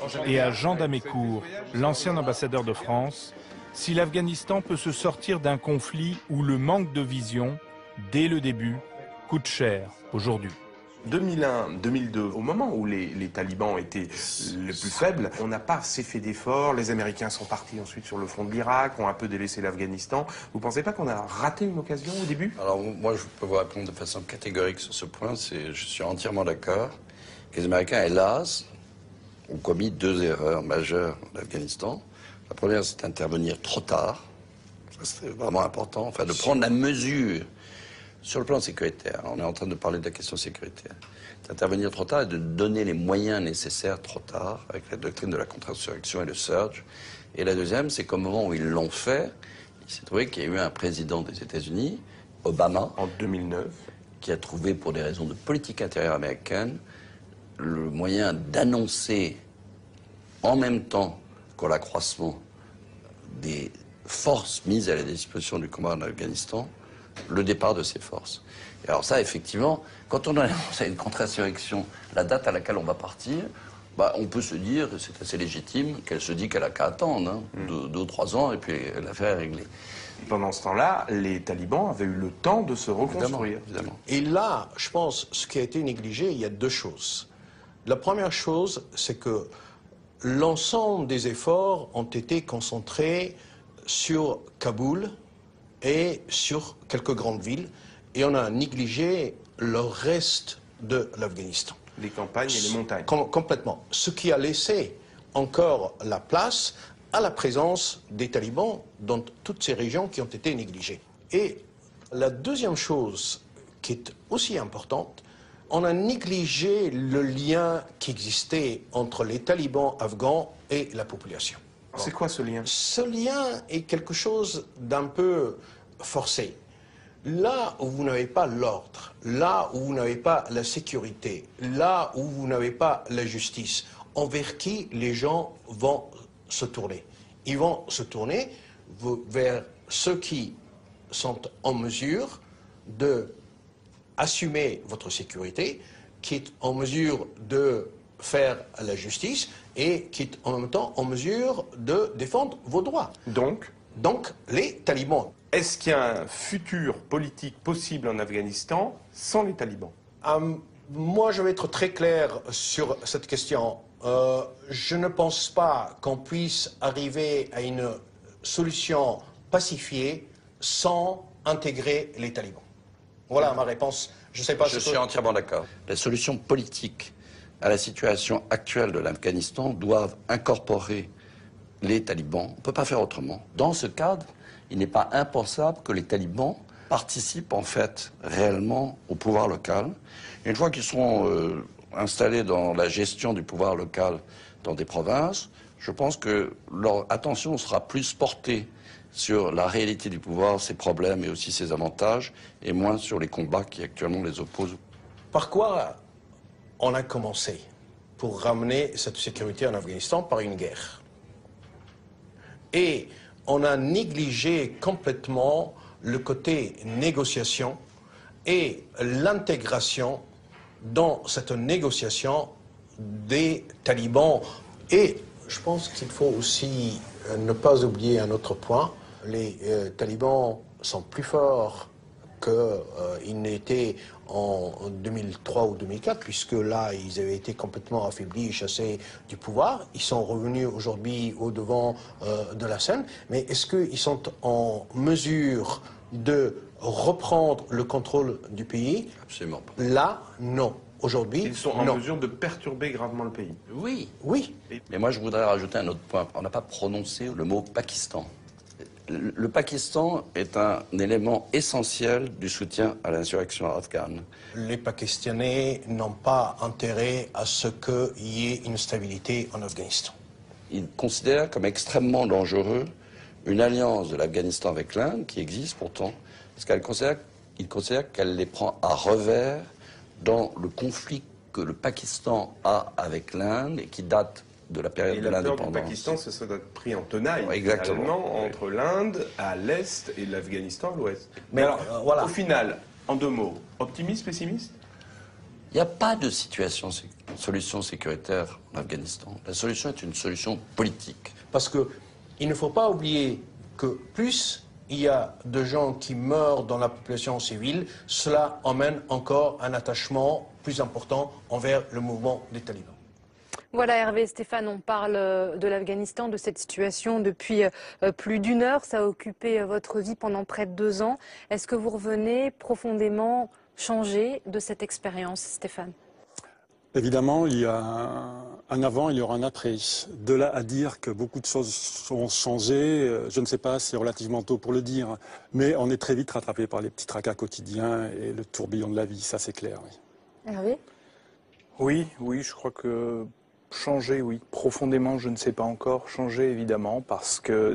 Bonjour. et à Jean Damécourt, l'ancien ambassadeur de France, si l'Afghanistan peut se sortir d'un conflit où le manque de vision, dès le début, coûte cher aujourd'hui. 2001-2002, au moment où les talibans étaient les plus faibles, on n'a pas assez fait d'efforts. Les Américains sont partis ensuite sur le front de l'Irak, ont un peu délaissé l'Afghanistan. Vous ne pensez pas qu'on a raté une occasion au début? Alors moi, je peux vous répondre de façon catégorique sur ce point. Je suis entièrement d'accord que les Américains, hélas, ont commis 2 erreurs majeures en Afghanistan. La première, c'est d'intervenir trop tard. Ça, c'est vraiment important. Enfin, de prendre la mesure Sur le plan sécuritaire, on est en train de parler de la question sécuritaire. D'intervenir trop tard et de donner les moyens nécessaires trop tard, avec la doctrine de la contre-insurrection et le surge. Et la deuxième, c'est qu'au moment où ils l'ont fait, il s'est trouvé qu'il y a eu un président des États-Unis, Obama, en 2009, qui a trouvé, pour des raisons de politique intérieure américaine, le moyen d'annoncer en même temps que l'accroissement des forces mises à la disposition du combat en Afghanistan, le départ de ces forces. Et alors ça, effectivement, quand on annonce à une contre-insurrection la date à laquelle on va partir, bah, on peut se dire, c'est assez légitime, qu'elle se dit qu'elle n'a qu'à attendre, hein, 2 ou 3 ans, et puis l'affaire est réglée. Pendant ce temps-là, les talibans avaient eu le temps de se reconstruire. Évidemment. Et là, je pense, ce qui a été négligé, il y a 2 choses. La première chose, c'est que l'ensemble des efforts ont été concentrés sur Kaboul et sur quelques grandes villes, et on a négligé le reste de l'Afghanistan. Les campagnes et les montagnes. Complètement. Ce qui a laissé encore la place à la présence des talibans dans toutes ces régions qui ont été négligées. Et la deuxième chose qui est aussi importante, on a négligé le lien qui existait entre les talibans afghans et la population. C'est quoi ce lien? Ce lien est quelque chose d'un peu forcé. Là où vous n'avez pas l'ordre, là où vous n'avez pas la sécurité, là où vous n'avez pas la justice, envers qui les gens vont se tourner? Ils vont se tourner vers ceux qui sont en mesure d'assumer votre sécurité, qui est en mesure de faire la justice et qui est en même temps en mesure de défendre vos droits. Donc, les talibans. Est-ce qu'il y a un futur politique possible en Afghanistan sans les talibans? Moi, je vais être très clair sur cette question. Je ne pense pas qu'on puisse arriver à une solution pacifiée sans intégrer les talibans. Voilà ma réponse. Je sais pas. Je suis entièrement d'accord. Les solutions politiques à la situation actuelle de l'Afghanistan doivent incorporer les talibans. On ne peut pas faire autrement. Dans ce cadre, il n'est pas impensable que les talibans participent en fait réellement au pouvoir local. Une fois qu'ils seront installés dans la gestion du pouvoir local dans des provinces, je pense que leur attention sera plus portée sur la réalité du pouvoir, ses problèmes et aussi ses avantages, et moins sur les combats qui actuellement les opposent. Par quoi on a commencé pour ramener cette sécurité en Afghanistan? Par une guerre. Et on a négligé complètement le côté négociation et l'intégration dans cette négociation des talibans. Et je pense qu'il faut aussi ne pas oublier un autre point. Les talibans sont plus forts qu'ils n'étaient en 2003 ou 2004, puisque là, ils avaient été complètement affaiblis et chassés du pouvoir. Ils sont revenus aujourd'hui au devant de la scène. Mais est-ce qu'ils sont en mesure de reprendre le contrôle du pays? Absolument pas. Là, non. Aujourd'hui, ils sont en mesure de perturber gravement le pays. Oui. Oui. Mais moi, je voudrais rajouter un autre point. On n'a pas prononcé le mot Pakistan. Le Pakistan est un élément essentiel du soutien à l'insurrection afghane. Les Pakistanais n'ont pas intérêt à ce qu'il y ait une stabilité en Afghanistan. Ils considèrent comme extrêmement dangereux une alliance de l'Afghanistan avec l'Inde, qui existe pourtant, parce qu'ils considèrent qu'elle les prend à revers dans le conflit que le Pakistan a avec l'Inde et qui date de la période de l'indépendance. Et la peur du Pakistan, ça doit être pris en tenaille, exactement, entre l'Inde à l'est et l'Afghanistan à l'ouest. Mais alors, voilà. Au final, en 2 mots, optimiste, pessimiste? Il n'y a pas de solution sécuritaire en Afghanistan. La solution est une solution politique. Parce qu'il ne faut pas oublier que plus il y a de gens qui meurent dans la population civile, cela emmène encore un attachement plus important envers le mouvement des talibans. Voilà Hervé, Stéphane, on parle de l'Afghanistan, de cette situation depuis plus d'1 heure. Ça a occupé votre vie pendant près de 2 ans. Est-ce que vous revenez profondément changé de cette expérience, Stéphane? Évidemment, il y a un avant, il y aura un après. De là à dire que beaucoup de choses ont changé, je ne sais pas, c'est relativement tôt pour le dire. Mais on est très vite rattrapé par les petits tracas quotidiens et le tourbillon de la vie, ça c'est clair. Oui. Hervé ? Oui, je crois que changer, oui. Profondément, je ne sais pas encore. Changer, évidemment, parce que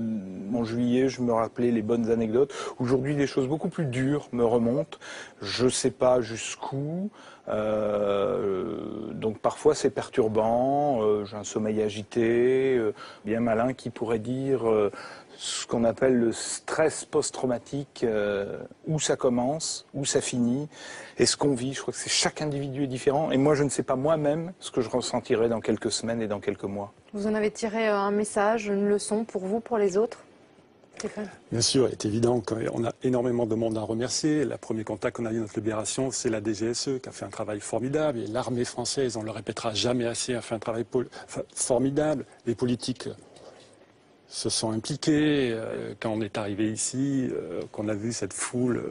en juillet, je me rappelais les bonnes anecdotes. Aujourd'hui, des choses beaucoup plus dures me remontent. Je ne sais pas jusqu'où. Donc parfois, c'est perturbant. J'ai un sommeil agité. Bien malin qui pourrait dire ce qu'on appelle le stress post-traumatique, où ça commence, où ça finit, et ce qu'on vit. Je crois que chaque individu est différent. Et moi, je ne sais pas moi-même ce que je ressentirai dans quelques semaines et dans quelques mois. Vous en avez tiré un message, une leçon pour vous, pour les autres, Stéphane ? Bien sûr, il est évident qu'on a énormément de monde à remercier. Le premier contact qu'on a eu notre libération, c'est la DGSE qui a fait un travail formidable. Et l'armée française, on ne le répétera jamais assez, a fait un travail formidable. Les politiques se sont impliqués. Quand on est arrivé ici, qu'on a vu cette foule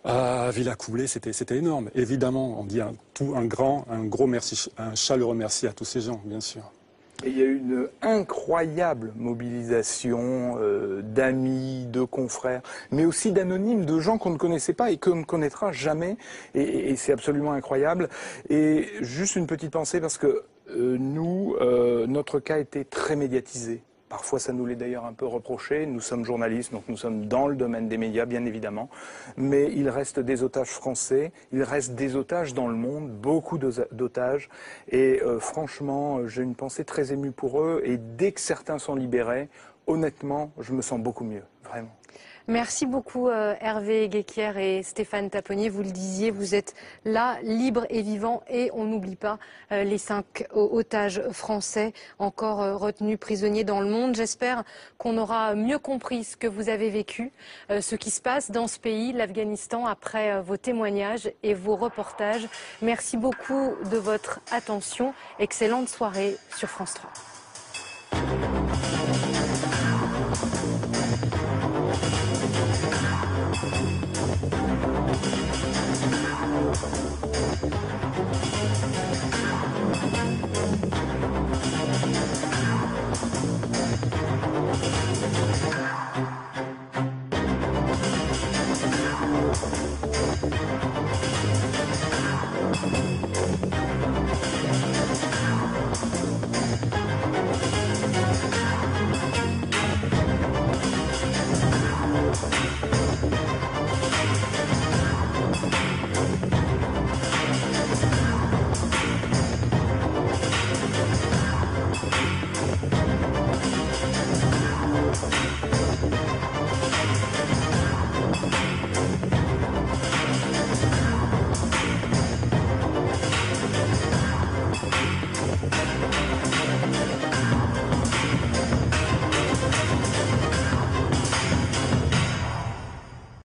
à Villacoublay, c'était énorme. Évidemment, on dit un gros merci, un chaleureux merci à tous ces gens, bien sûr. Et il y a eu une incroyable mobilisation d'amis, de confrères, mais aussi d'anonymes, de gens qu'on ne connaissait pas et qu'on ne connaîtra jamais. Et c'est absolument incroyable. Et juste une petite pensée, parce que nous, notre cas était très médiatisé. Parfois, ça nous l'est d'ailleurs un peu reproché. Nous sommes journalistes, donc nous sommes dans le domaine des médias, bien évidemment. Mais il reste des otages français, il reste des otages dans le monde, beaucoup d'otages. Et franchement, j'ai une pensée très émue pour eux. Et dès que certains sont libérés, honnêtement, je me sens beaucoup mieux, vraiment. Merci beaucoup Hervé Guéquière et Stéphane Taponnier. Vous le disiez, vous êtes là, libres et vivants, et on n'oublie pas les 5 otages français encore retenus prisonniers dans le monde. J'espère qu'on aura mieux compris ce que vous avez vécu, ce qui se passe dans ce pays, l'Afghanistan, après vos témoignages et vos reportages. Merci beaucoup de votre attention. Excellente soirée sur France 3.